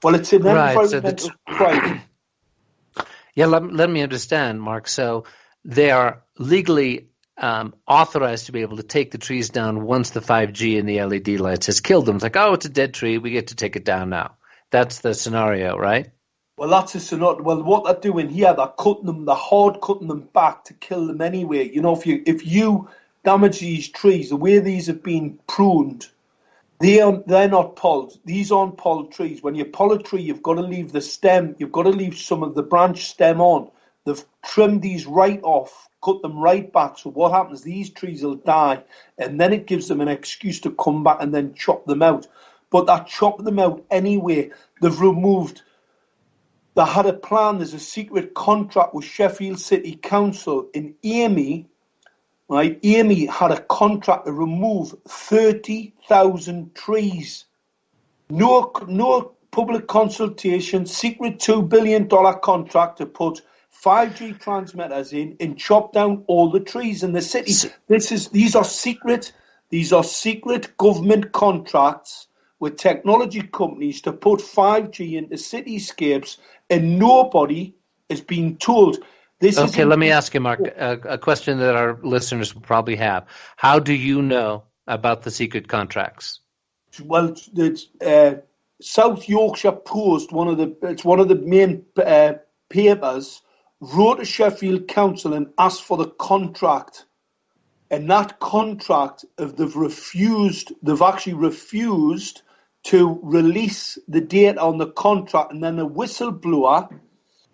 Well, it's an environmental crime.
Yeah, let me understand, Mark. So they are legally authorized to be able to take the trees down once the 5G and the LED lights has killed them. It's like, oh, it's a dead tree. We get to take it down now. That's the scenario, right?
Well, that's a scenario. Well, what they're doing here, they're hard cutting them back to kill them anyway. You know, if you damage these trees, the way these have been pruned, they're not polled. These aren't polled trees. When you poll a tree, you've got to leave the stem. You've got to leave some of the branch stem on. They've trimmed these right off, cut them right back. So what happens? These trees will die, and then it gives them an excuse to come back and then chop them out. But they're chopping them out anyway. They've removed. They had a plan. There's a secret contract with Sheffield City Council in Amy. Right, Amy had a contract to remove 30,000 trees. No public consultation. Secret $2 billion contract to put 5G transmitters in and chop down all the trees in the city. These are secret government contracts with technology companies to put 5G into cityscapes, and nobody is being told.
Okay, let me ask you, Mark, a question that our listeners will probably have. How do you know about the secret contracts?
Well, it's South Yorkshire Post, one of the main papers, wrote to Sheffield Council and asked for the contract. And that contract, they've actually refused to release the date on the contract, and then a whistleblower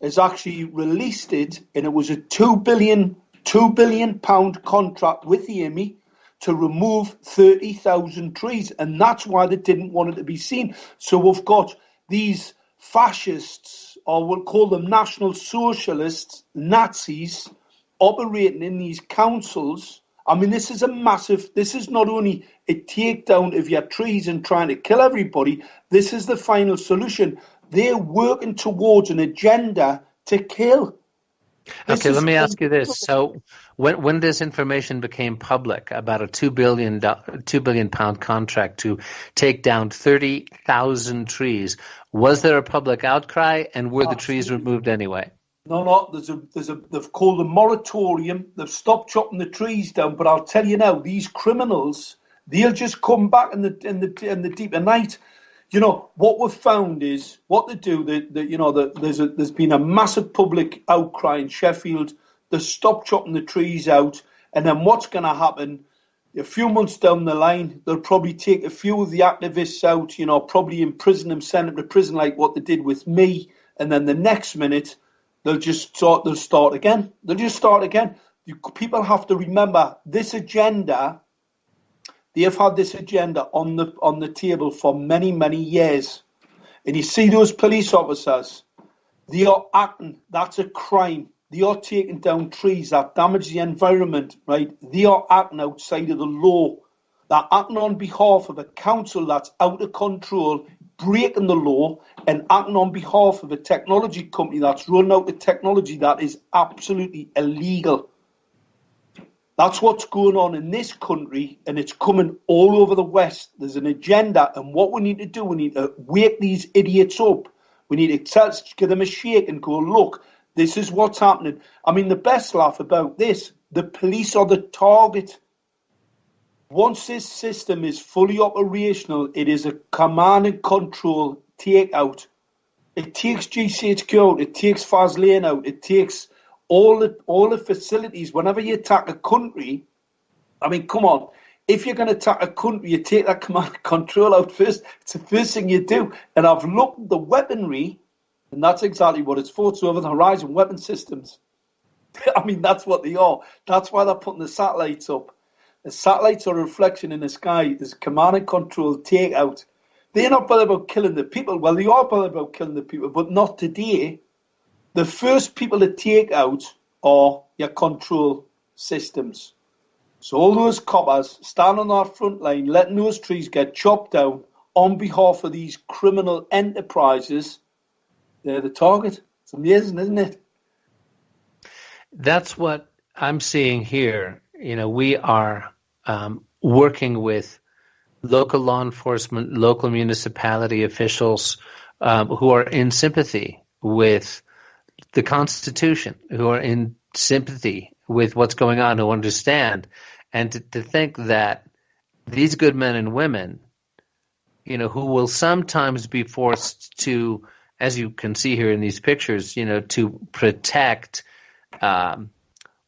has actually released it, and it was a £2 billion contract with Amy to remove 30,000 trees, and that's why they didn't want it to be seen. So we've got these fascists, or we'll call them national socialists, Nazis, operating in these councils. I mean, this is not only a takedown of your trees and trying to kill everybody, this is the final solution. They're working towards an agenda to kill.
Okay, let me ask you this. So when this information became public about a £2 billion contract to take down 30,000 trees, was there a public outcry, and were the trees removed anyway?
No. They've called a moratorium. They've stopped chopping the trees down. But I'll tell you now, these criminals, they'll just come back in the deep of night. You know, what we've found is what they do. There's been a massive public outcry in Sheffield. They stop chopping the trees out, and then what's going to happen? A few months down the line, they'll probably take a few of the activists out. You know, probably imprison them, send them to prison, like what they did with me. And then the next minute, they'll start again. They'll just start again. People have to remember this agenda. They have had this agenda on the table for many, many years. And you see those police officers, they are acting, that's a crime. They are taking down trees that damage the environment, right? They are acting outside of the law. They're acting on behalf of a council that's out of control, breaking the law, and acting on behalf of a technology company that's run out of technology that is absolutely illegal. That's what's going on in this country, and it's coming all over the West. There's an agenda, and what we need to do, we need to wake these idiots up. We need to give them a shake and go, look, this is what's happening. I mean, the best laugh about this, the police are the target. Once this system is fully operational, it is a command and control takeout. It takes GCHQ out, it takes Faslane out, it takes all the facilities. Whenever you attack a country, I mean, come on. If you're going to attack a country, you take that command and control out first. It's the first thing you do. And I've looked at the weaponry, and that's exactly what it's for. It's over the horizon weapon systems. I mean, that's what they are. That's why they're putting the satellites up. The satellites are a reflection in the sky. There's command and control takeout. They're not bothered about killing the people. Well, they are bothered about killing the people, but not today. The first people to take out are your control systems. So all those coppers stand on that front line, letting those trees get chopped down on behalf of these criminal enterprises. They're the target. It's amazing, isn't it?
That's what I'm seeing here. We are working with local law enforcement, local municipality officials who are in sympathy with the Constitution, who are in sympathy with what's going on, who understand. And to think that these good men and women, who will sometimes be forced to, as you can see here in these pictures, to protect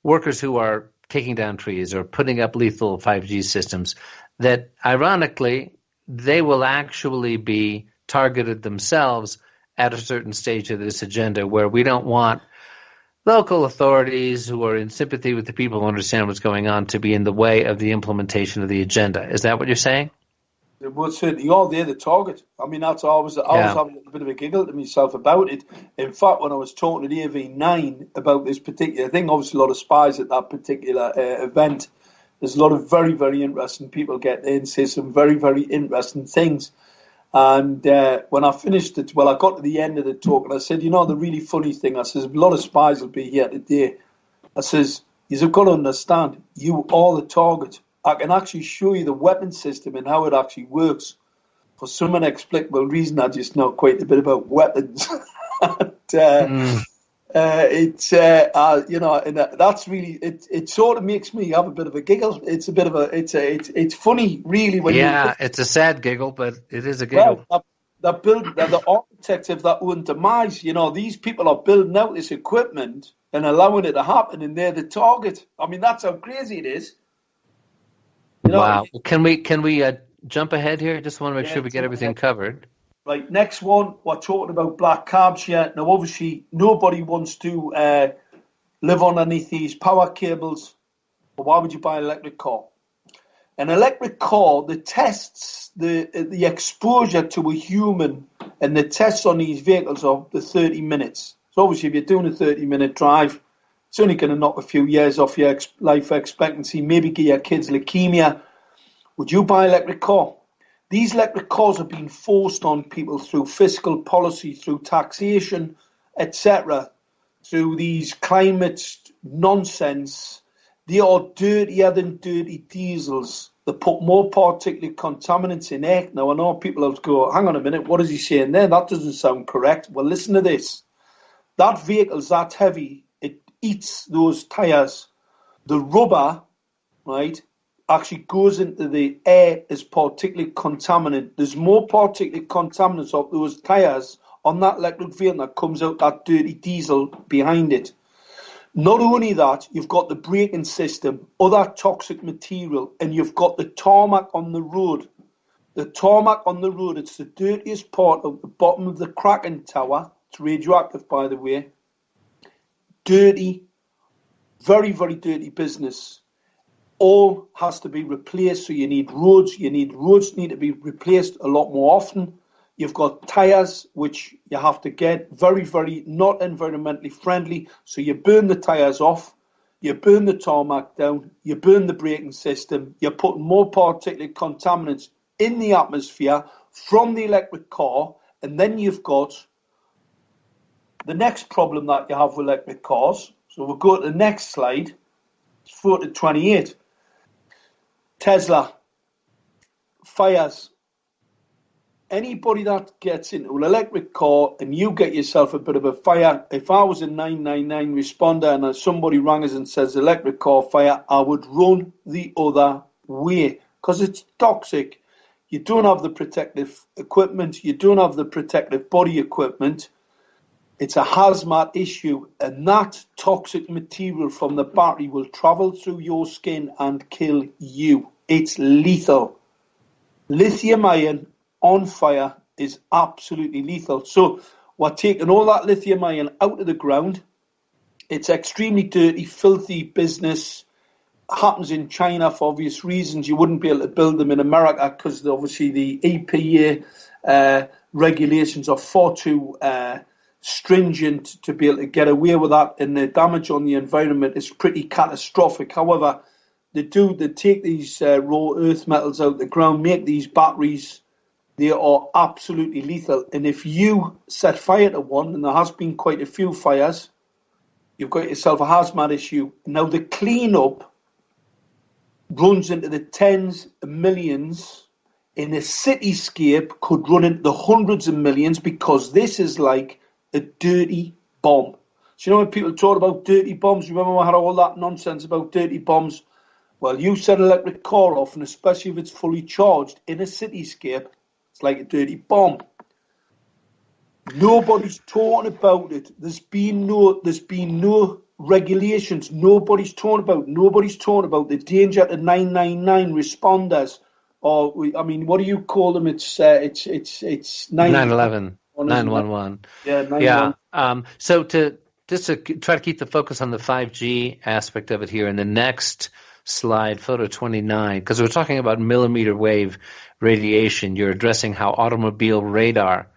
workers who are taking down trees or putting up lethal 5G systems, that ironically, they will actually be targeted themselves at a certain stage of this agenda where we don't want local authorities who are in sympathy with the people who understand what's going on to be in the way of the implementation of the agenda. Is that what you're saying?
Well, certainly they're the target. I mean, I was having a bit of a giggle to myself about it. In fact, when I was talking to the AV9 about this particular thing, obviously a lot of spies at that particular event. There's a lot of very, very interesting people get there and say some very, very interesting things. And when I finished it, I got to the end of the talk and I said, the really funny thing, I says, a lot of spies will be here today. I says, you've got to understand, you are the target. I can actually show you the weapon system and how it actually works. For some inexplicable reason, I just know quite a bit about weapons. And, and that's really it. Sort of makes me have a bit of a giggle. It's a bit of it's funny, really. When
it's a sad giggle, but it is a giggle.
Well, they're the architects of their own demise. These people are building out this equipment and allowing it to happen, and they're the target. I mean, that's how crazy it is.
Wow. Can we jump ahead here? Just want to make sure we get everything covered.
Right, next one, we're talking about black cabs here. Now, obviously, nobody wants to live underneath these power cables, but why would you buy an electric car? An electric car, the tests, the exposure to a human and the tests on these vehicles are the 30 minutes. So obviously, if you're doing a 30-minute drive, it's only going to knock a few years off your life expectancy, maybe give your kids leukemia. Would you buy an electric car? These electric cars are being forced on people through fiscal policy, through taxation, etc., through these climate nonsense. They are dirtier than dirty diesels. They put more particulate contaminants in air. Now, I know people will go, hang on a minute, what is he saying there? That doesn't sound correct. Well, listen to this. That vehicle's that heavy, it eats those tyres. The rubber, right, actually goes into the air as particulate contaminant. There's more particulate contaminants of those tyres on that electric vehicle that comes out that dirty diesel behind it. Not only that, you've got the braking system, other toxic material, and you've got the tarmac on the road. The tarmac on the road, it's the dirtiest part of the bottom of the Kraken Tower. It's radioactive, by the way. Dirty, very, very dirty business. All has to be replaced, so you need roads. Roads need to be replaced a lot more often. You've got tyres, which you have to get very, very not environmentally friendly. So you burn the tyres off, you burn the tarmac down, you burn the braking system, you're putting more particulate contaminants in the atmosphere from the electric car, and then you've got the next problem that you have with electric cars. So we'll go to the next slide, 4 to 28. Tesla, fires. Anybody that gets into an electric car and you get yourself a bit of a fire, if I was a 999 responder and somebody rang us and says electric car fire, I would run the other way because it's toxic. You don't have the protective equipment, you don't have the protective body equipment. It's a hazmat issue, and that toxic material from the battery will travel through your skin and kill you. It's lethal. Lithium ion on fire is absolutely lethal. So we're taking all that lithium ion out of the ground. It's extremely dirty, filthy business. Happens in China for obvious reasons. You wouldn't be able to build them in America because obviously the EPA regulations are far too stringent to be able to get away with that, and the damage on the environment is pretty catastrophic. However, they take these raw earth metals out of the ground, make these batteries. They are absolutely lethal, and if you set fire to one, and there has been quite a few fires, you've got yourself a hazmat issue. Now the cleanup runs into the tens of millions. In a cityscape, could run into the hundreds of millions, because this is like a dirty bomb. So you know when people talk about dirty bombs, remember I had all that nonsense about dirty bombs? Well, you set an electric car off, and especially if it's fully charged in a cityscape, it's like a dirty bomb. Nobody's talking about it. There's been no regulations. Nobody's talking about the danger to 999 responders. Or I mean, what do you call them? It's
911, 911.
Yeah, 911.
Yeah. So to try to keep the focus on the 5G aspect of it here in the next slide, photo 29, because we're talking about millimeter wave radiation. You're addressing how automobile radar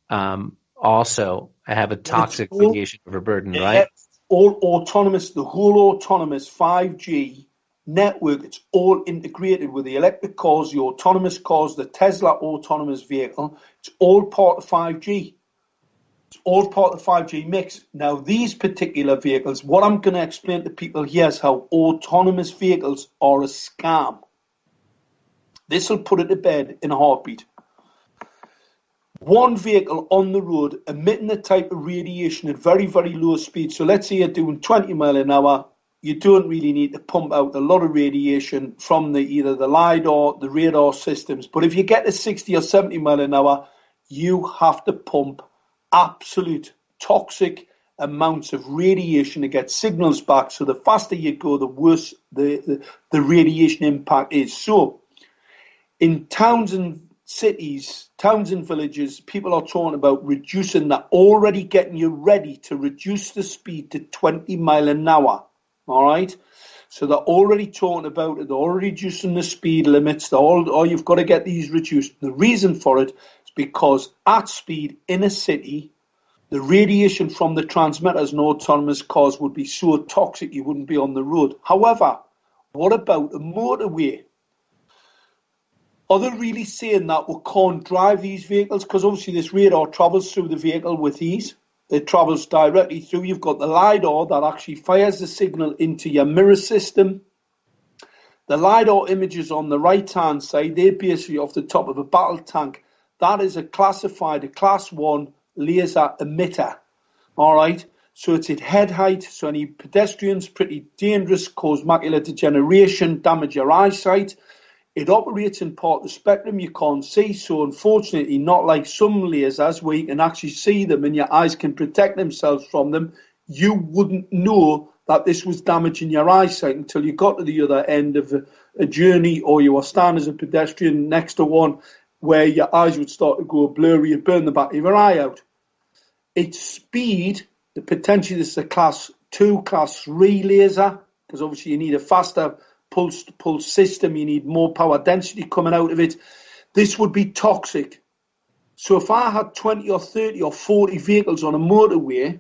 also have a toxic radiation overburden, right?
All autonomous, the whole autonomous 5G network, it's all integrated with the electric cars, the autonomous cars, the Tesla autonomous vehicle. It's all part of 5G. It's all part of the 5G mix. Now, these particular vehicles, what I'm going to explain to people here is how autonomous vehicles are a scam. This will put it to bed in a heartbeat. One vehicle on the road emitting the type of radiation at very, very low speed. So let's say you're doing 20 miles an hour. You don't really need to pump out a lot of radiation from either the LiDAR, the radar systems. But if you get to 60 or 70 miles an hour, you have to pump absolute toxic amounts of radiation to get signals back. So the faster you go, the worse the radiation impact is. So in towns and cities, towns and villages, people are talking about reducing that, already getting you ready to reduce the speed to 20 miles an hour. All right, so they're already talking about it. They're already reducing the speed limits. You've got to get these reduced. The reason for it is because at speed in a city, the radiation from the transmitters and autonomous cars would be so toxic you wouldn't be on the road. However, what about a motorway? Are they really saying that we can't drive these vehicles? Because obviously this radar travels through the vehicle with ease. It travels directly through. You've got the LiDAR that actually fires the signal into your mirror system. The LiDAR images on the right-hand side, they're basically off the top of a battle tank. That is a class 1 laser emitter. All right? So it's at head height. So any pedestrians, pretty dangerous, cause macular degeneration, damage your eyesight. It operates in part of the spectrum you can't see, so unfortunately not like some lasers where you can actually see them and your eyes can protect themselves from them. You wouldn't know that this was damaging your eyesight until you got to the other end of a journey, or you were standing as a pedestrian next to one where your eyes would start to go blurry and burn the back of your eye out. Its speed, potentially this is a class 2, class 3 laser, because obviously you need a faster pulse system, you need more power density coming out of it. This would be toxic. So if I had 20 or 30 or 40 vehicles on a motorway,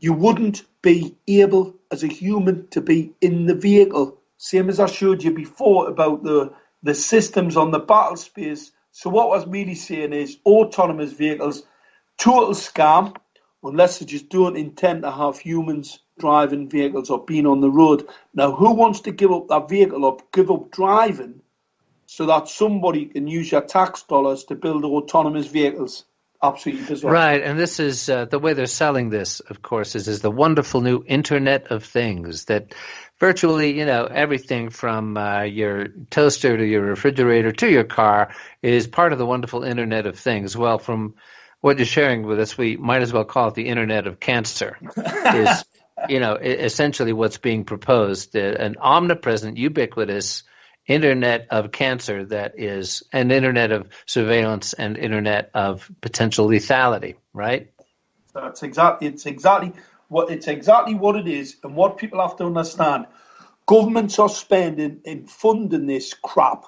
you wouldn't be able as a human to be in the vehicle. Same as I showed you before about the systems on the battle space. So what I was really saying is autonomous vehicles, total scam, unless they just don't intend to have humans driving vehicles or being on the road. Now, who wants to give up that vehicle or give up driving so that somebody can use your tax dollars to build autonomous vehicles? Absolutely bizarre.
Right, and this is the way they're selling this, of course, is the wonderful new Internet of Things that virtually, everything from your toaster to your refrigerator to your car is part of the wonderful Internet of Things. Well, from what you're sharing with us, we might as well call it the Internet of Cancer. Is essentially what's being proposed, an omnipresent, ubiquitous Internet of Cancer that is an Internet of surveillance and Internet of potential lethality, right?
It's exactly what it is, and what people have to understand. Governments are spending in funding this crap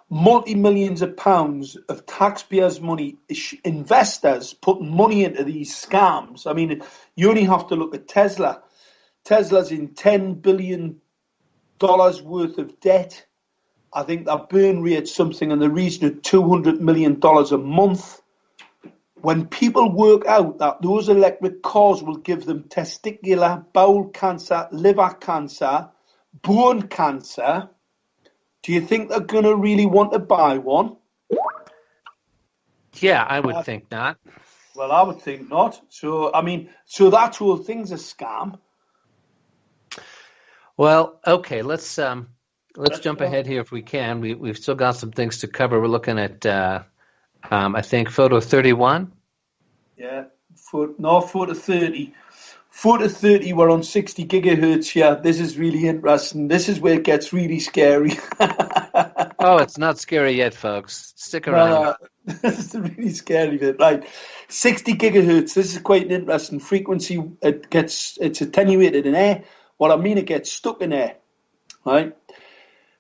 multi-millions of pounds of taxpayers' money, investors putting money into these scams. I mean, you only have to look at Tesla. Tesla's in $10 billion worth of debt. I think their burn rate's something in the region of $200 million a month. When people work out that those electric cars will give them testicular, bowel cancer, liver cancer, bone cancer, do you think they're going to really want to buy one?
Yeah, I would think not.
Well, I would think not. So, I mean, so that whole thing's a scam.
Well, okay, let's jump ahead here if we can. We've still got some things to cover. We're looking at, I think, photo 31.
Yeah, photo 30. Photo 30, we're on 60 gigahertz here. This is really interesting. This is where it gets really scary.
Oh, it's not scary yet, folks. Stick around.
This is the really scary bit. Right, 60 gigahertz. This is quite an interesting frequency. It's attenuated in air. What I mean, it gets stuck in air. Right?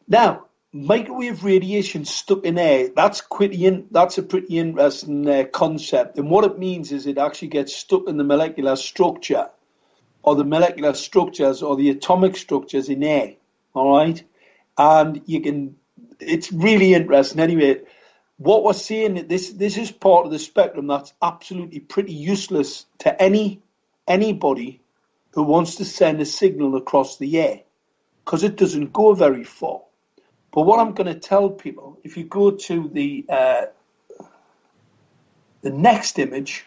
Now, microwave radiation stuck in air, that's a pretty interesting concept. And what it means is it actually gets stuck in the molecular structure, or the molecular structures, or the atomic structures in air. All right? And it's really interesting. Anyway, what we're saying, this is part of the spectrum that's absolutely pretty useless to anybody who wants to send a signal across the air, because it doesn't go very far. But what I'm going to tell people, if you go to the next image.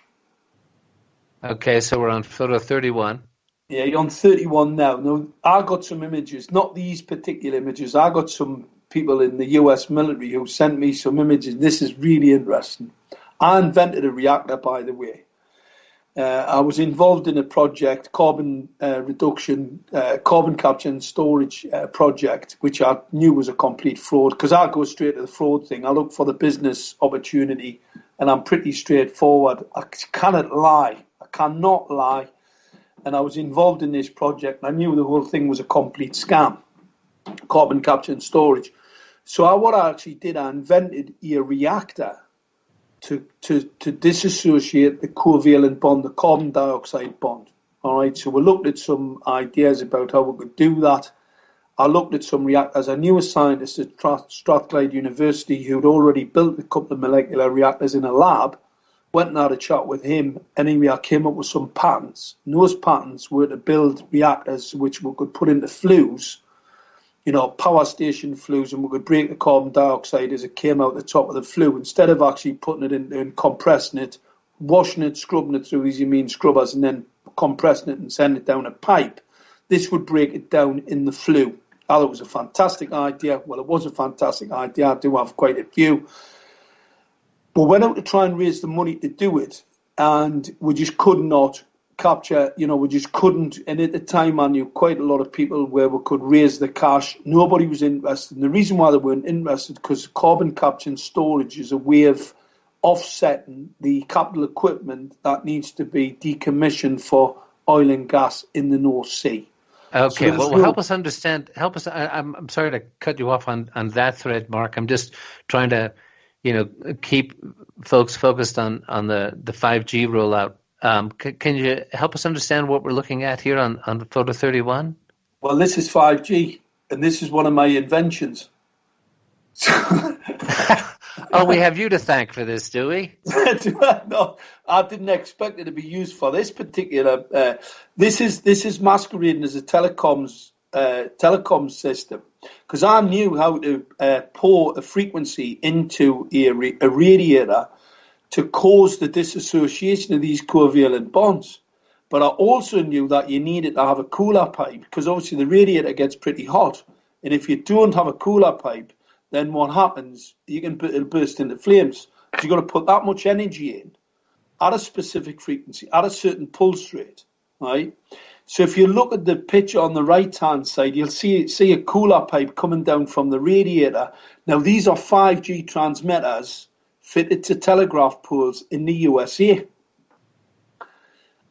Okay, so we're on photo 31.
Yeah, you're on 31 now. Now, I got some images, not these particular images. I got some people in the US military who sent me some images. This is really interesting. I invented a reactor, by the way. I was involved in a project, carbon reduction, carbon capture and storage project, which I knew was a complete fraud, because I go straight to the fraud thing. I look for the business opportunity, and I'm pretty straightforward. I cannot lie. I cannot lie. And I was involved in this project, and I knew the whole thing was a complete scam, carbon capture and storage. So what I actually did, I invented a reactor to disassociate the covalent bond, the carbon dioxide bond. All right, so we looked at some ideas about how we could do that. I looked at some reactors. I knew a scientist at Strathclyde University who'd already built a couple of molecular reactors in a lab. Went and had a chat with him. Anyway, I came up with some patents. And those patents were to build reactors which we could put into flues, power station flues, and we could break the carbon dioxide as it came out the top of the flue, instead of actually putting it in and compressing it, washing it, scrubbing it through these amine scrubbers, and then compressing it and sending it down a pipe. This would break it down in the flue. I thought it was a fantastic idea. Well, it was a fantastic idea. I do have quite a few. But we went out to try and raise the money to do it, and we just could not capture, we just couldn't. And at the time, I knew quite a lot of people where we could raise the cash. Nobody was interested. And the reason why they weren't interested, because carbon capture and storage is a way of offsetting the capital equipment that needs to be decommissioned for oil and gas in the North Sea.
Okay, so well, help us understand. I'm sorry to cut you off on that thread, Mark. I'm just trying to, keep folks focused on the 5G rollout. Can you help us understand what we're looking at here on photo 31?
Well, this is 5G, and this is one of my inventions.
Oh, we have you to thank for this, do we?
No, I didn't expect it to be used for this particular. This is masquerading as a telecom system, because I knew how to pour a frequency into a radiator to cause the dissociation of these covalent bonds. But I also knew that you needed to have a cooler pipe, because obviously the radiator gets pretty hot, and if you don't have a cooler pipe, then what happens? It'll burst into flames. So you've got to put that much energy in at a specific frequency, at a certain pulse rate, right? So if you look at the picture on the right-hand side, you'll see a cooler pipe coming down from the radiator. Now, these are 5G transmitters fitted to telegraph poles in the USA.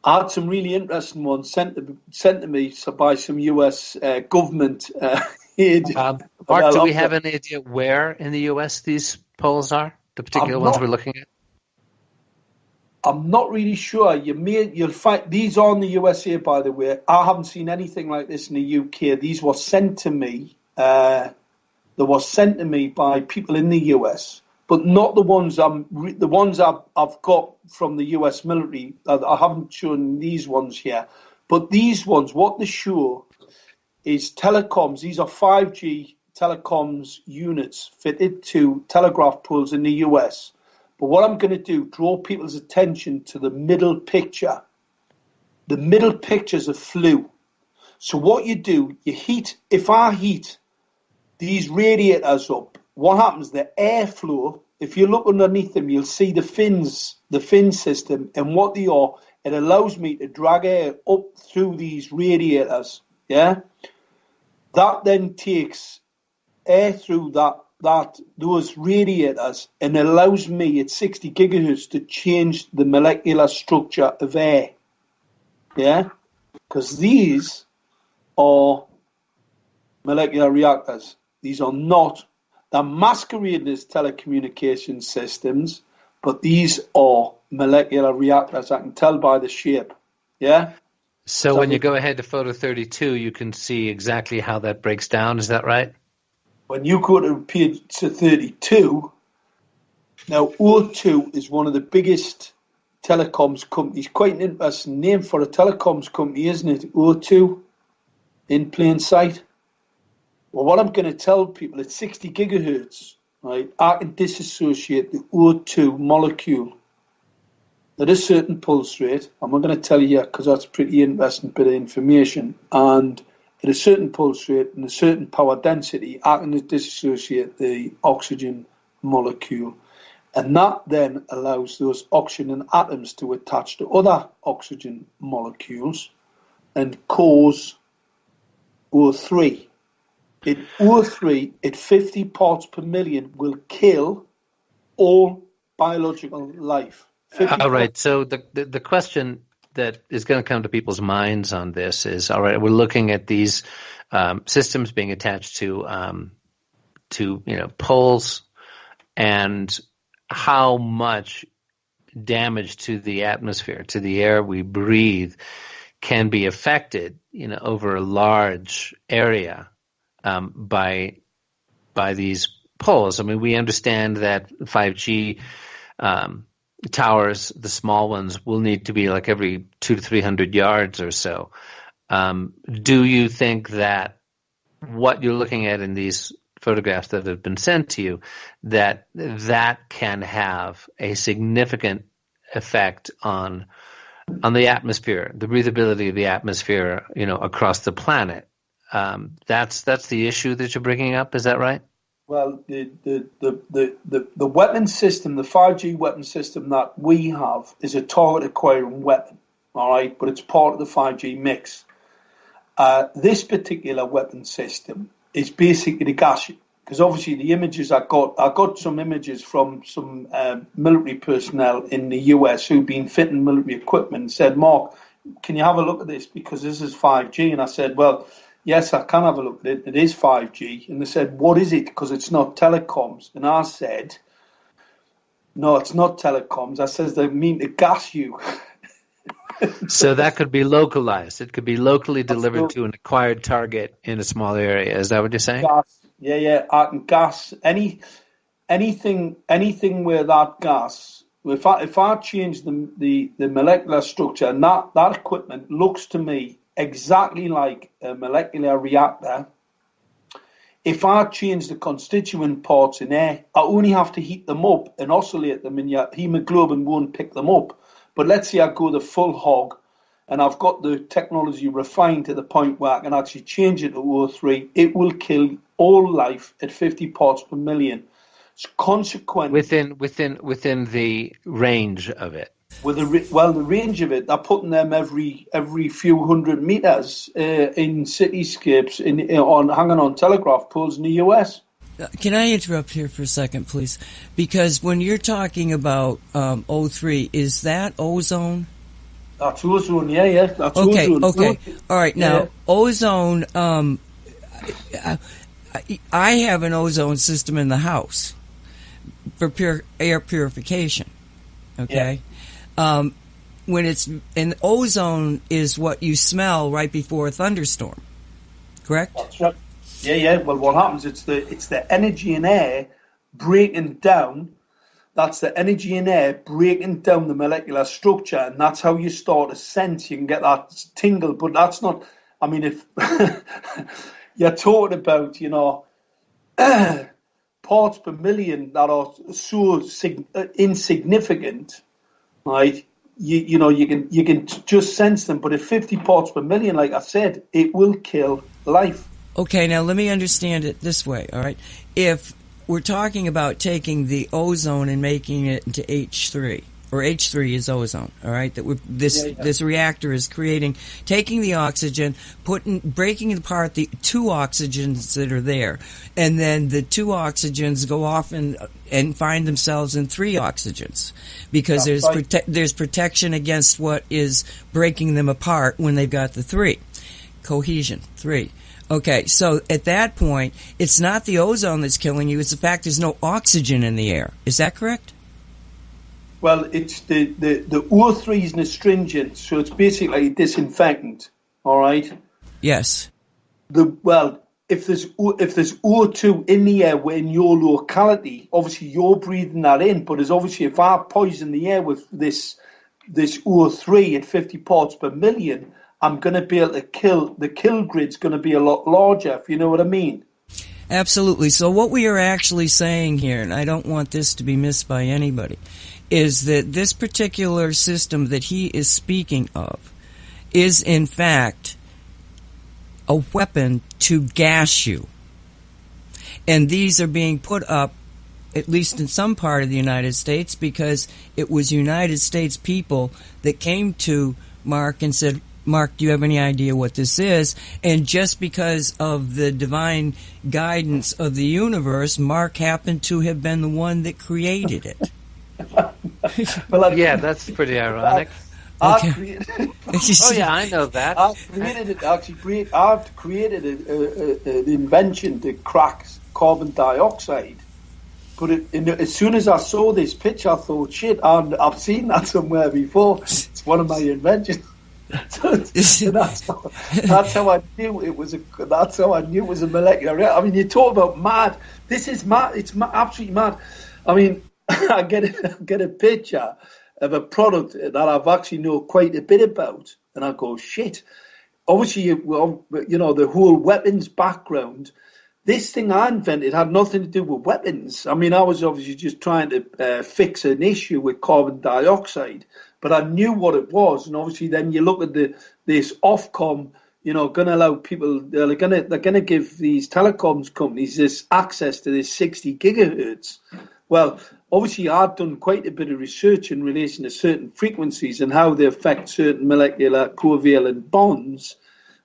I had some really interesting ones sent to me by some US government aid.
Mark, do we have any idea where in the U.S. these poles are? The particular ones we're looking at?
I'm not really sure. You'll find these are in the USA, by the way. I haven't seen anything like this in the UK. These were sent to me. They were sent to me by people in the US, but not the ones I've got from the US military. I haven't shown these ones here, but these ones, what they show is telecoms. These are 5G telecoms units fitted to telegraph poles in the US. But what I'm going to do, draw people's attention to the middle picture. The middle picture's a flue. So what you do, if I heat these radiators up, what happens? The airflow, if you look underneath them, you'll see the fin system, and what they are, it allows me to drag air up through these radiators. Yeah? That then takes air through those radiators and allows me at 60 gigahertz to change the molecular structure of air. Yeah? Because these are molecular reactors. These are not, they're masquerading as telecommunication systems, but these are molecular reactors. I can tell by the shape. Yeah?
So when you go ahead to photo 32, you can see exactly how that breaks down. Is that right?
When you go to page 32, now O2 is one of the biggest telecoms companies. Quite an interesting name for a telecoms company, isn't it? O2, in plain sight. Well, what I'm going to tell people, at 60 gigahertz, right, I can disassociate the O2 molecule at a certain pulse rate. I'm not going to tell you because that's a pretty interesting bit of information. And at a certain pulse rate and a certain power density, I can disassociate the oxygen molecule. And that then allows those oxygen atoms to attach to other oxygen molecules and cause O3. O3 at 50 parts per million will kill all biological life.
All right. So the question that is going to come to people's minds on this is, all right, we're looking at these systems being attached to poles, and how much damage to the atmosphere, to the air we breathe, can be affected, over a large area by these poles. I mean, we understand that 5G towers, the small ones, will need to be like every 200 to 300 yards or so. Do you think that what you're looking at in these photographs that have been sent to you, that can have a significant effect on the atmosphere, the breathability of the atmosphere, across the planet? That's the issue that you're bringing up. Is that right?
Well, the weapon system, the 5G weapon system that we have, is a target acquiring weapon, all right? But it's part of the 5G mix. This particular weapon system is basically the gas, because obviously the images I got some images from some military personnel in the US who've been fitting military equipment and said, Mark, can you have a look at this? Because this is 5G. And I said, well, yes, I can have a look at it. It is 5G. And they said, what is it? Because it's not telecoms. And I said, no, it's not telecoms. I said, they mean to gas you.
So that could be localized. It could be locally delivered to an acquired target in a small area. Is that what you're saying?
Gas. Yeah. I can gas anything where that gas. If I change the molecular structure, and that equipment looks to me exactly like a molecular reactor. If I change the constituent parts in air, I only have to heat them up and oscillate them, and your hemoglobin won't pick them up. But let's say I go the full hog, and I've got the technology refined to the point where I can actually change it to O3. It will kill all life at 50 parts per million. It's consequent
within the range of it.
The range of it, they're putting them every few hundred meters in cityscapes, hanging on telegraph poles in the US.
Can I interrupt here for a second, please? Because when you're talking about O3, is that ozone?
That's ozone, yeah. That's ozone.
Okay. All right. Now, ozone, I have an ozone system in the house for air purification. Okay. Yeah. When it's and ozone is what you smell right before a thunderstorm, correct?
That's right. Yeah. Well, what happens? It's the energy in air breaking down. That's the energy in air breaking down the molecular structure, and that's how you start to sense. You can get that tingle, but that's not. I mean, if you're talking about, parts per million that are so insignificant, right? You can just sense them, but at 50 parts per million, like I said, it will kill life.
Okay, now let me understand it this way, all right? If we're talking about taking the ozone and making it into H3, or H3 is ozone, all right? This reactor is taking the oxygen, breaking apart the two oxygens that are there, and then the two oxygens go off and find themselves in three oxygens, because there's protection against what is breaking them apart when they've got the three. Cohesion, three. Okay, so at that point, it's not the ozone that's killing you, it's the fact there's no oxygen in the air. Is that correct?
Well, it's the O3 is an astringent, so it's basically a disinfectant. All right.
Yes.
If there's O2 in the air in your locality, obviously you're breathing that in. But as obviously, if I poison the air with this O3 at 50 parts per million, I'm going to be able to kill. The kill grid's going to be a lot larger. If you know what I mean.
Absolutely. So what we are actually saying here, and I don't want this to be missed by anybody, is that this particular system that he is speaking of is in fact a weapon to gas you. And these are being put up, at least in some part of the United States, because it was United States people that came to Mark and said, Mark, do you have any idea what this is? And just because of the divine guidance of the universe, Mark happened to have been the one that created it.
Yeah, that's pretty ironic.
I
know that.
I've created an invention that cracks carbon dioxide. But as soon as I saw this picture, I thought, shit, I've seen that somewhere before. It's one of my inventions. that's how I knew it was a molecular reactor. I mean, you talk about mad. This is mad. It's absolutely mad. I mean, I get a picture of a product that I've actually know quite a bit about, and I go, shit. Obviously, the whole weapons background. This thing I invented had nothing to do with weapons. I mean, I was obviously just trying to fix an issue with carbon dioxide, but I knew what it was. And obviously, then you look at this Ofcom, going to allow people. They're going to give these telecoms companies this access to this 60 gigahertz. Well, obviously, I've done quite a bit of research in relation to certain frequencies and how they affect certain molecular covalent bonds.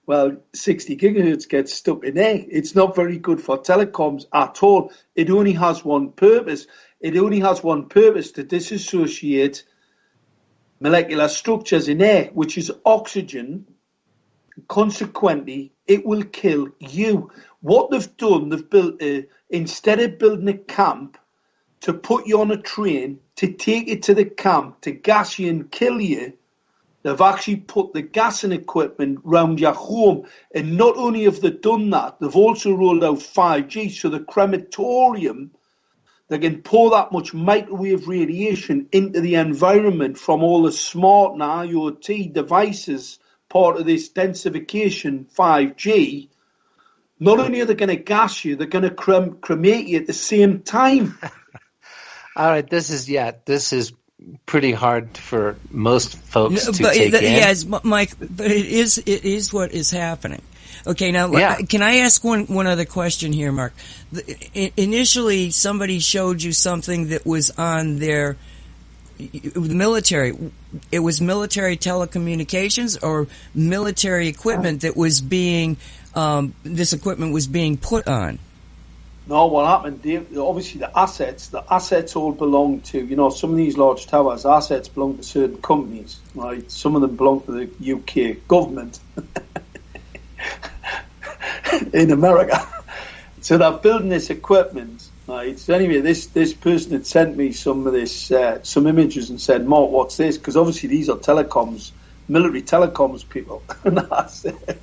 Well, 60 gigahertz gets stuck in there. It's not very good for telecoms at all. It only has one purpose. To disassociate molecular structures in air, which is oxygen. Consequently, it will kill you. What they've done, they've built instead of building a camp to put you on a train, to take you to the camp, to gas you and kill you, they've actually put the gassing equipment round your home. And not only have they done that, they've also rolled out 5G, so the crematorium, they can pour that much microwave radiation into the environment from all the smart and IoT devices, part of this densification 5G. Not only are they going to gas you, they're going to cremate you at the same time.
All right, this is pretty hard for most folks to take in.
Yes, Mike, but it is what is happening. Okay, now can I ask one other question here, Mark? Initially, somebody showed you something that was on their military. It was military telecommunications or military equipment that was being this equipment was being put on.
No, what happened, Dave, obviously the assets all belong to, some of these large towers, assets belong to certain companies, right? Some of them belong to the UK government in America. So they're building this equipment, right? So anyway, this person had sent me some of this, some images and said, Mark, what's this? Because obviously these are telecoms, military telecoms people. And I said,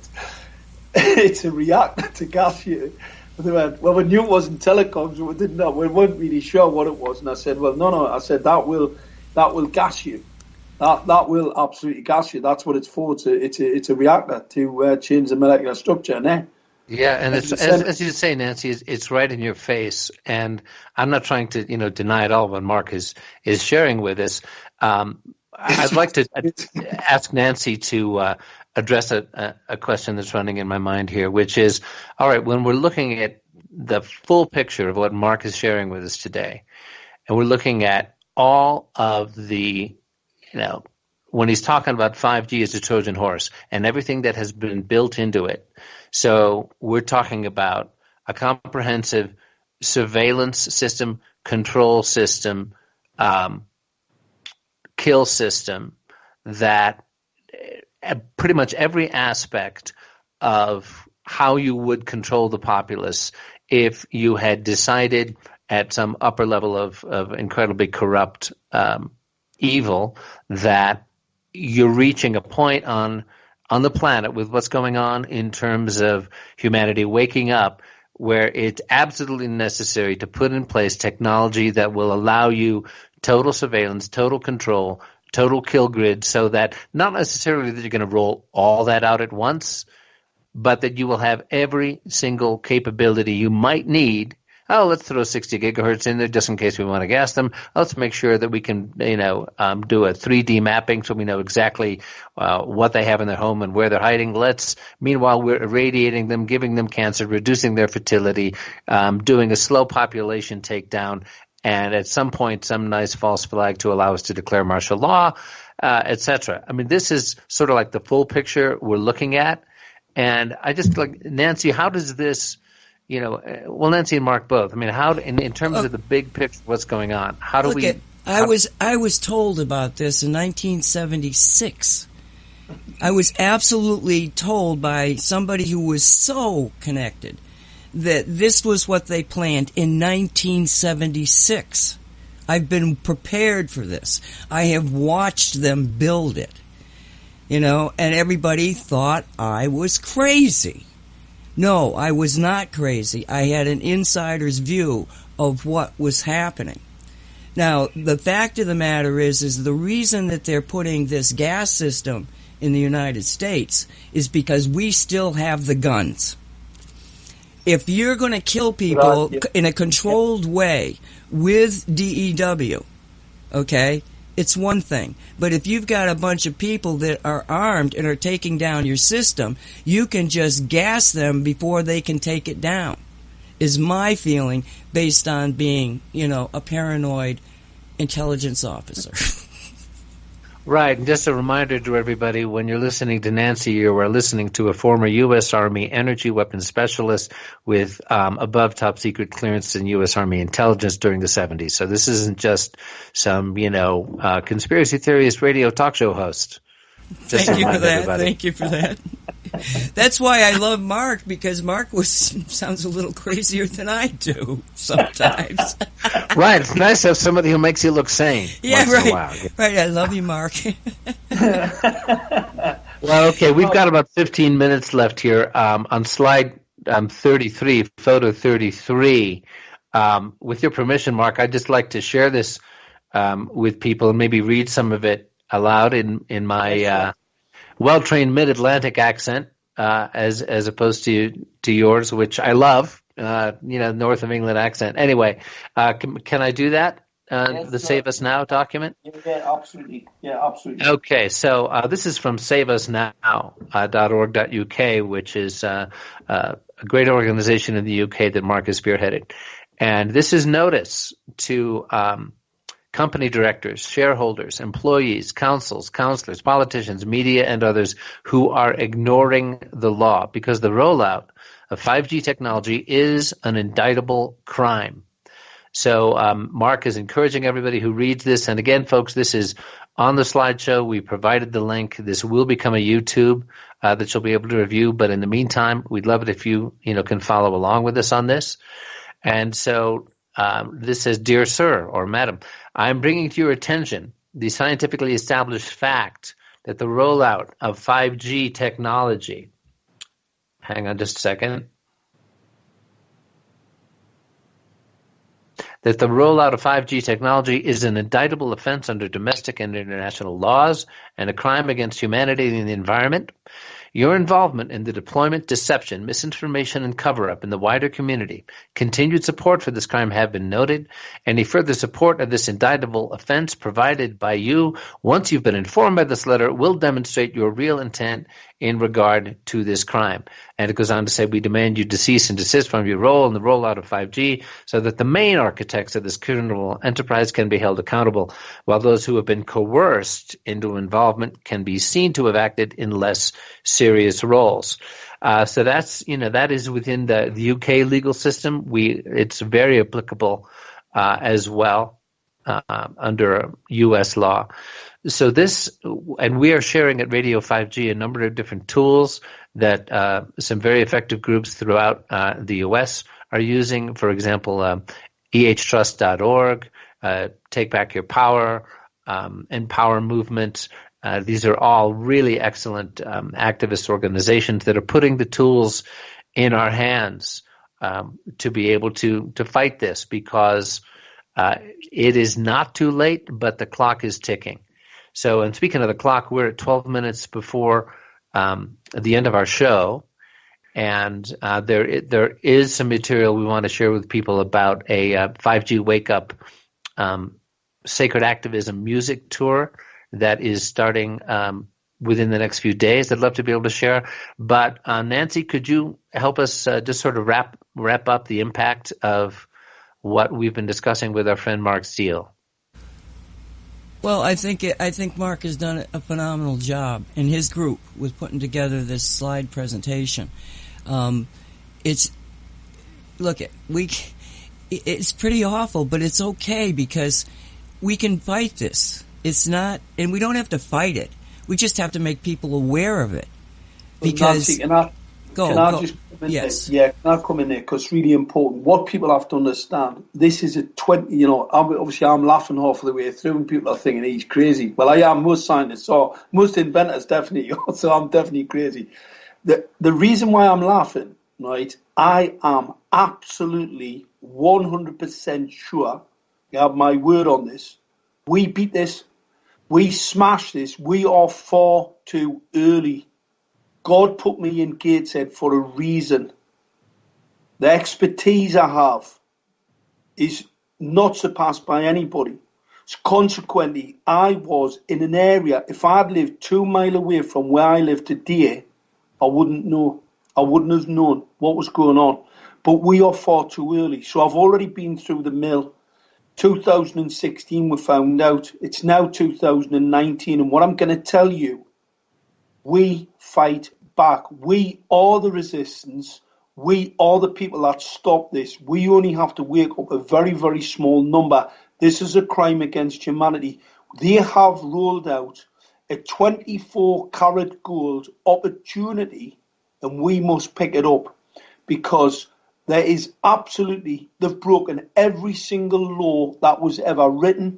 it's a reactor to gas you. And they went, well, we knew it wasn't telecoms, but we didn't know. We weren't really sure what it was. And I said, well, no. I said, that will gas you. That will absolutely gas you. That's what it's for. It's a reactor to change the molecular structure.
Yeah, and it's, as you say, Nancy, it's right in your face. And I'm not trying to, deny at all what Mark is sharing with us. I'd like to ask Nancy to address a question that's running in my mind here, which is, all right, when we're looking at the full picture of what Mark is sharing with us today, and we're looking at all of the, when he's talking about 5G as a Trojan horse and everything that has been built into it. So we're talking about a comprehensive surveillance system, control system, kill system that pretty much every aspect of how you would control the populace if you had decided at some upper level of incredibly corrupt evil that you're reaching a point on the planet with what's going on in terms of humanity waking up where it's absolutely necessary to put in place technology that will allow you total surveillance, total control, total kill grid, so that not necessarily that you're going to roll all that out at once, but that you will have every single capability you might need. Oh, let's throw 60 gigahertz in there just in case we want to gas them. Let's make sure that we can, do a 3D mapping so we know exactly what they have in their home and where they're hiding. Meanwhile, we're irradiating them, giving them cancer, reducing their fertility, doing a slow population takedown, and at some point, some nice false flag to allow us to declare martial law, etc. I mean, this is sort of like the full picture we're looking at. And I just like, Nancy, how does this, Nancy and Mark both. I mean, how in terms of the big picture, what's going on? How do we? I
was told about this in 1976. I was absolutely told by somebody who was so connected that this was what they planned in 1976. I've been prepared for this. I have watched them build it, and everybody thought I was crazy. No, I was not crazy. I had an insider's view of what was happening. Now, the fact of the matter is the reason that they're putting this gas system in the United States is because we still have the guns. If you're going to kill people in a controlled way with DEW, okay, it's one thing. But if you've got a bunch of people that are armed and are taking down your system, you can just gas them before they can take it down, is my feeling based on being, a paranoid intelligence officer.
Right, and just a reminder to everybody, when you're listening to Nancy, you are listening to a former U.S. Army energy weapons specialist with above top secret clearance in U.S. Army intelligence during the 70s. So this isn't just some, conspiracy theorist radio talk show host.
Thank you for that. Thank you for that. That's why I love Mark, because Mark sounds a little crazier than I do sometimes.
Right. It's nice to have somebody who makes you look sane.
Yeah, right. Right. I love you, Mark.
Well, okay. We've got about 15 minutes left here. On slide 33, photo 33. With your permission, Mark, I'd just like to share this with people and maybe read some of it aloud in my well-trained Mid-Atlantic accent, as opposed to yours, which I love, North of England accent. Anyway, can I do that?
Yes,
the Save Us Now document?
Yeah, absolutely.
Okay, so this is from saveusnow.org.uk, which is a great organization in the UK that Mark is spearheading. And this is notice to company directors, shareholders, employees, councils, counselors, politicians, media, and others who are ignoring the law, because the rollout of 5G technology is an indictable crime. So Mark is encouraging everybody who reads this. And again, folks, this is on the slideshow. We provided the link. This will become a YouTube that you'll be able to review. But in the meantime, we'd love it if you can follow along with us on this. And so this says, "Dear Sir or Madam, I'm bringing to your attention the scientifically established fact that the rollout of 5G technology." Hang on just a second. That the rollout of 5G technology is an indictable offense under domestic and international laws and a crime against humanity and the environment. Your involvement in the deployment, deception, misinformation, and cover-up in the wider community, continued support for this crime have been noted. Any further support of this indictable offense provided by you, once you've been informed by this letter, will demonstrate your real intent in regard to this crime. And it goes on to say, we demand you to cease and desist from your role in the rollout of 5G so that the main architects of this criminal enterprise can be held accountable, while those who have been coerced into involvement can be seen to have acted in less serious roles. So that's, that is within the UK legal system. It's very applicable as well under US law. So this, and we are sharing at Radio 5G a number of different tools that some very effective groups throughout the US are using. For example, ehtrust.org, Take Back Your Power, Empower Movement. These are all really excellent activist organizations that are putting the tools in our hands to be able to fight this, because it is not too late, but the clock is ticking. So, and speaking of the clock, we're at 12 minutes before the end of our show, and there is some material we want to share with people about a 5G Wake Up Sacred Activism music tour that is starting within the next few days. I'd love to be able to share. But Nancy, could you help us just sort of wrap up the impact of what we've been discussing with our friend Mark Steele?
Well, I think Mark has done a phenomenal job in his group with putting together this slide presentation. It's pretty awful, but it's okay because we can fight this. It's not, and we don't have to fight it. We just have to make people aware of it. Because
Nancy, can I just come in
yes.
there? Yeah, can I come in there? Because it's really important. What people have to understand, this is a 20, obviously I'm laughing half of the way through and people are thinking he's crazy. Well, I am, most scientists are, most inventors definitely, so I'm definitely crazy. The reason why I'm laughing, right, I am absolutely 100% sure, you have my word on this, we beat this, we smash this, we are far too early. God put me in Gateshead for a reason. The expertise I have is not surpassed by anybody. So consequently, I was in an area, if I'd lived 2 miles away from where I live today, I wouldn't know. I wouldn't have known what was going on. But we are far too early. So I've already been through the mill. 2016 we found out. It's now 2019. And what I'm going to tell you, we fight back. We are the resistance. We are the people that stop this. We only have to wake up a very, very small number. This is a crime against humanity. They have rolled out a 24-karat gold opportunity, and we must pick it up, because there is absolutely, they've broken every single law that was ever written.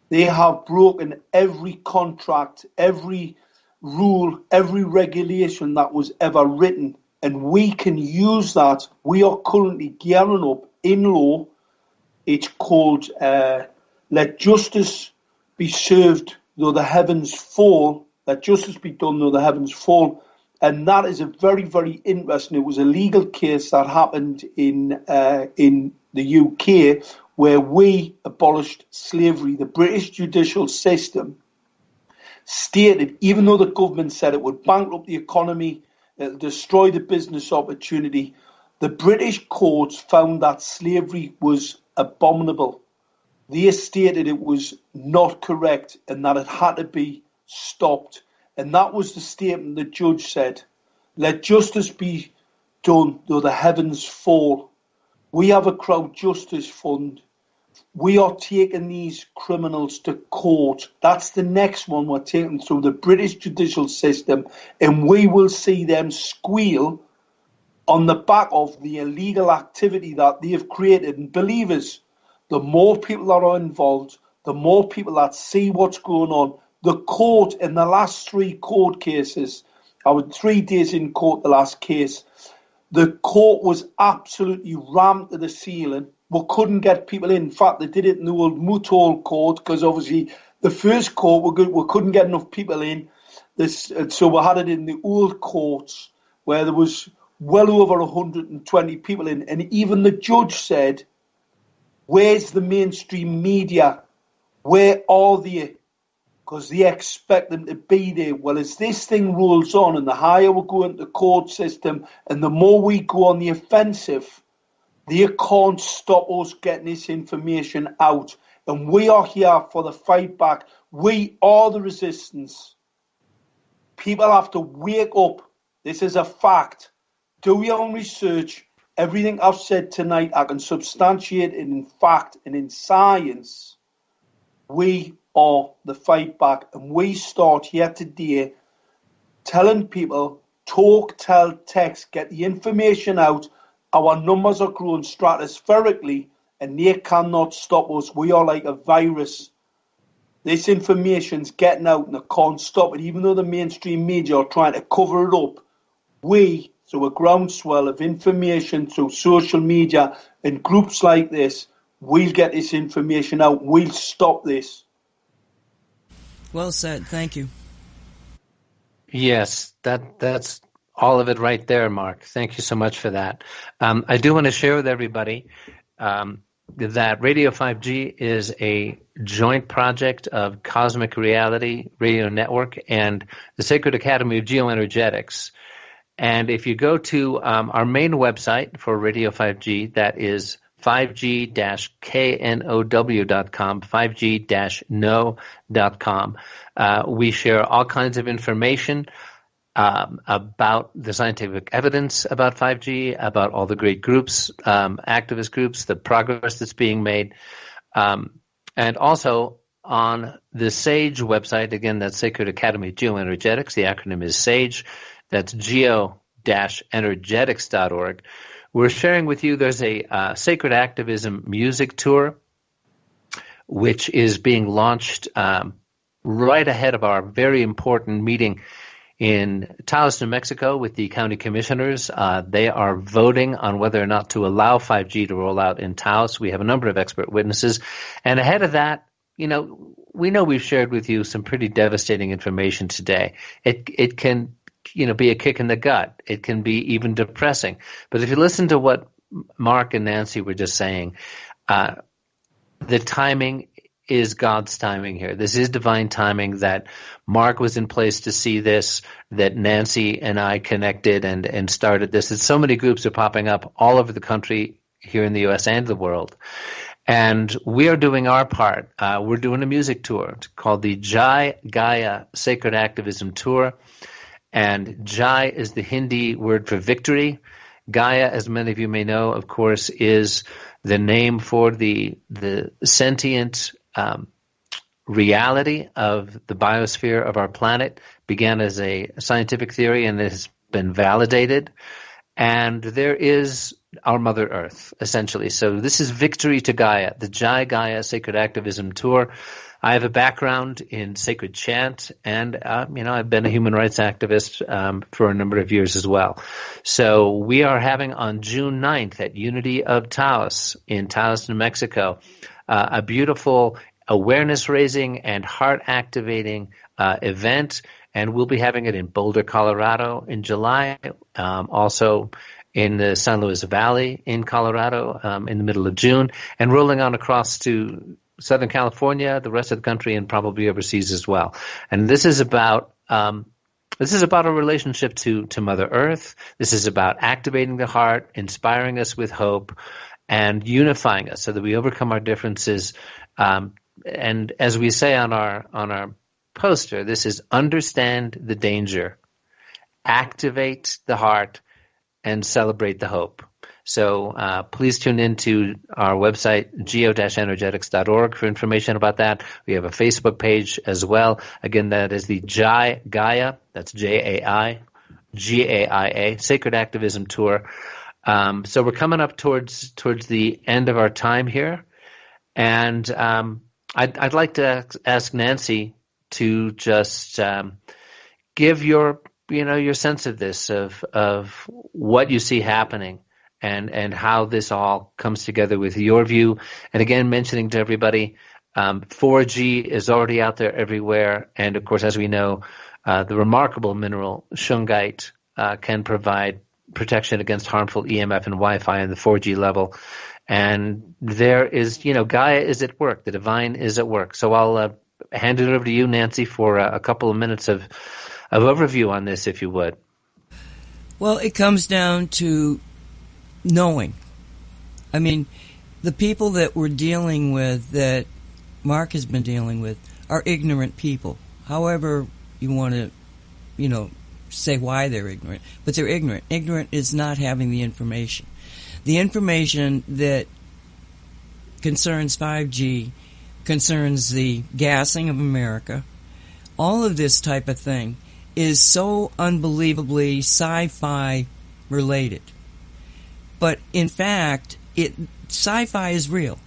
They have broken every contract, every rule, every regulation that was ever written. And we can use that. We are currently gearing up in law. It's called Let Justice Be Served Though the Heavens Fall. Let justice be done though the heavens fall. And that is a very, very interesting. It was a legal case that happened in the UK where we abolished slavery. The British judicial system stated, even though the government said it would bankrupt the economy, it'll destroy the business opportunity, the British courts found that slavery was abominable. They stated it was not correct and that it had to be stopped. And that was the statement the judge said. Let justice be done though the heavens fall. We have a crowd justice fund We are taking these criminals to court. That's the next one. We're taking through the British judicial system, and we will see them squeal on the back of the illegal activity that they have created. And believe us, the more people that are involved, the more people that see what's going on. The court in the last 3 court cases, I was 3 days in court the last case, the court was absolutely rammed to the ceiling. We couldn't get people in. In fact, they did it in the old Moot Hall court because obviously the first court we couldn't get enough people in. So we had it in the old courts where there was well over 120 people in. And even the judge said, where's the mainstream media? Where are they? Because they expect them to be there. Well, as this thing rolls on and the higher we go into the court system and the more we go on the offensive, they can't stop us getting this information out. And we are here for the fight back. We are the resistance. People have to wake up. This is a fact. Do your own research. Everything I've said tonight, I can substantiate it in fact and in science. We are the fight back. And we start here today telling people, talk, tell, text, get the information out. Our numbers are growing stratospherically and they cannot stop us. We are like a virus. This information's getting out and they can't stop it. Even though the mainstream media are trying to cover it up, we, through a groundswell of information, through social media and groups like this, we'll get this information out. We'll stop this.
Well said. Thank you.
Yes, that's all of it right there, Mark. Thank you so much for that. I do want to share with everybody that Radio 5G is a joint project of Cosmic Reality Radio Network and the Sacred Academy of Geoenergetics. And if you go to our main website for Radio 5G, that is 5g-know.com, 5g-no.com. We share all kinds of information about the scientific evidence about 5G, about all the great groups, activist groups, the progress that's being made. And also on the SAGE website, again, that's Sacred Academy of Geoenergetics. The acronym is SAGE. That's geo-energetics.org. We're sharing with you there's a Sacred Activism music tour, which is being launched right ahead of our very important meeting in Taos, New Mexico with the county commissioners. They are voting on whether or not to allow 5G to roll out in Taos. We have a number of expert witnesses. And ahead of that, we know we've shared with you some pretty devastating information today. It can be a kick in the gut. It can be even depressing. But if you listen to what Mark and Nancy were just saying, the timing is God's timing here. This is divine timing that Mark was in place to see this, that Nancy and I connected and started this. And so many groups are popping up all over the country here in the U.S. and the world. And we are doing our part. We're doing a music tour called the Jai Gaia Sacred Activism Tour. And Jai is the Hindi word for victory. Gaia, as many of you may know, of course, is the name for the sentient reality of the biosphere of our planet. Began as a scientific theory and it has been validated. And there is our Mother Earth, essentially. So this is victory to Gaia, the Jai Gaia Sacred Activism Tour. I have a background in sacred chant, and I've been a human rights activist for a number of years as well. So we are having on June 9th at Unity of Taos in Taos, New Mexico, a beautiful awareness-raising and heart-activating event, and we'll be having it in Boulder, Colorado in July, also in the San Luis Valley in Colorado in the middle of June, and rolling on across to Southern California, the rest of the country, and probably overseas as well. And this is about a relationship to Mother Earth. This is about activating the heart, inspiring us with hope, and unifying us so that we overcome our differences. And as we say on our poster, this is understand the danger, activate the heart, and celebrate the hope. So please tune in to our website, geo-energetics.org, for information about that. We have a Facebook page as well. Again, that is the Gaia, that's Jai, GAIA, Sacred Activism Tour. So we're coming up towards the end of our time here. And I'd like to ask Nancy to just give your sense of this, of what you see happening, and how this all comes together with your view. And again, mentioning to everybody, 4G is already out there everywhere. And of course, as we know, the remarkable mineral shungite can provide protection against harmful EMF and Wi-Fi on the 4G level. And there is, Gaia is at work. The divine is at work. So I'll hand it over to you, Nancy, for a couple of minutes of overview on this, if you would.
Well, it comes down to knowing. I mean, the people that we're dealing with, that Mark has been dealing with, are ignorant people. However you want to, say why they're ignorant. But they're ignorant. Ignorant is not having the information. The information that concerns 5G, concerns the gassing of America, all of this type of thing is so unbelievably sci-fi related. But in fact, sci-fi is real.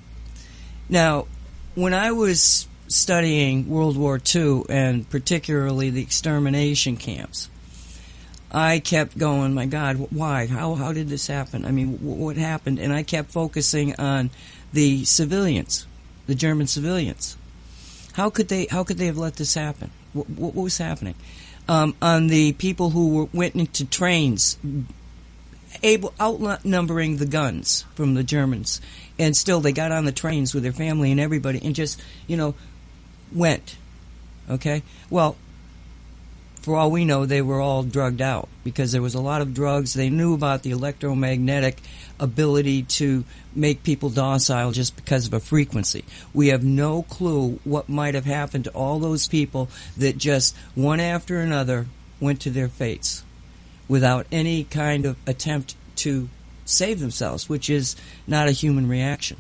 Now, when I was studying World War II, and particularly the extermination camps, I kept going, my God, why? How did this happen? I mean, what happened? And I kept focusing on the civilians, the German civilians. How could they have let this happen? What was happening? On the people who went into trains, outnumbering the guns from the Germans, and still they got on the trains with their family and everybody and just, went. Okay? Well, for all we know, they were all drugged out because there was a lot of drugs. They knew about the electromagnetic ability to make people docile just because of a frequency. We have no clue what might have happened to all those people that just one after another went to their fates without any kind of attempt to save themselves, which is not a human reaction.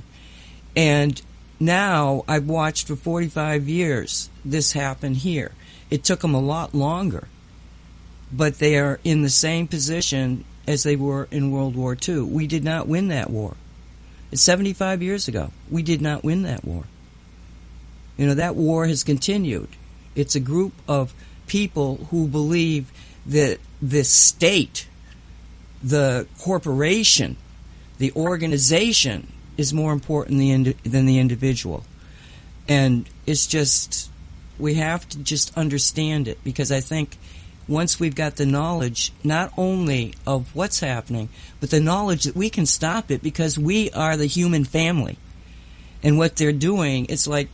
And now I've watched for 45 years this happen here. It took them a lot longer, but they are in the same position as they were in World War II. We did not win that war. It's 75 years ago. We did not win that war. That war has continued. It's a group of people who believe that the state, the corporation, the organization is more important than the individual. And it's just, we have to just understand it, because I think once we've got the knowledge not only of what's happening, but the knowledge that we can stop it, because we are the human family. And what they're doing, it's like,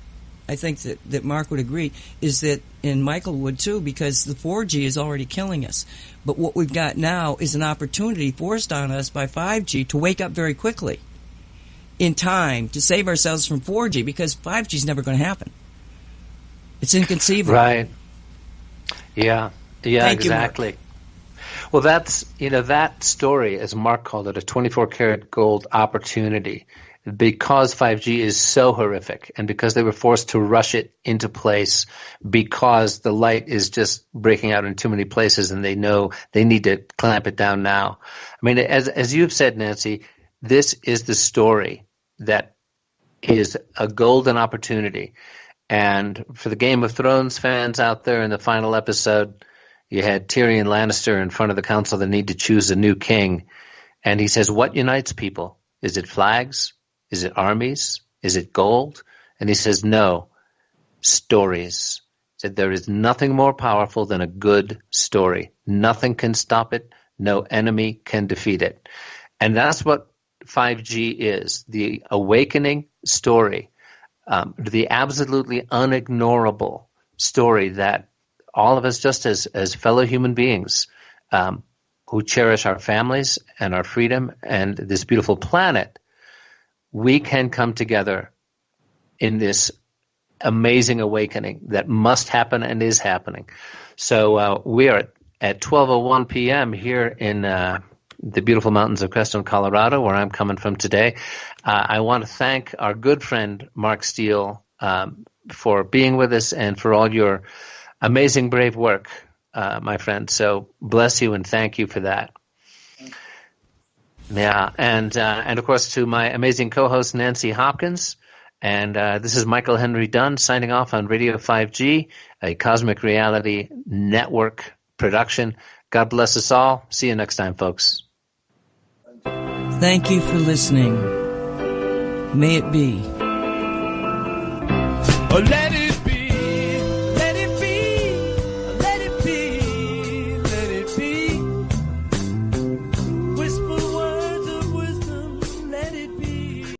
I think that Mark would agree, is that, and Michael would too, because the 4G is already killing us. But what we've got now is an opportunity forced on us by 5G to wake up very quickly in time to save ourselves from 4G, because 5G is never going to happen. It's inconceivable.
Right. Yeah. Yeah,
Thank
exactly.
You, Mark.
Well, that's, that story, as Mark called it, a 24 karat gold opportunity, because 5G is so horrific, and because they were forced to rush it into place, because the light is just breaking out in too many places, and they know they need to clamp it down now. I mean, as you've said, Nancy, this is the story that is a golden opportunity. And for the Game of Thrones fans out there, in the final episode, you had Tyrion Lannister in front of the council that need to choose a new king. And he says, what unites people? Is it flags? Is it armies? Is it gold? And he says, no, stories. He said, there is nothing more powerful than a good story. Nothing can stop it. No enemy can defeat it. And that's what 5G is, the awakening story, the absolutely unignorable story that all of us, just as fellow human beings who cherish our families and our freedom and this beautiful planet, we can come together in this amazing awakening that must happen and is happening. So we are at 12:01 p.m. here in the beautiful mountains of Crestone, Colorado, where I'm coming from today. I want to thank our good friend Mark Steele for being with us and for all your amazing, brave work, my friend. So bless you and thank you for that. Yeah, and of course to my amazing co-host Nancy Hopkins. And this is Michael Henry Dunn signing off on Radio 5G, a Cosmic Reality Network production. God bless us all. See you next time, folks.
Thank you for listening. May it be.
Let it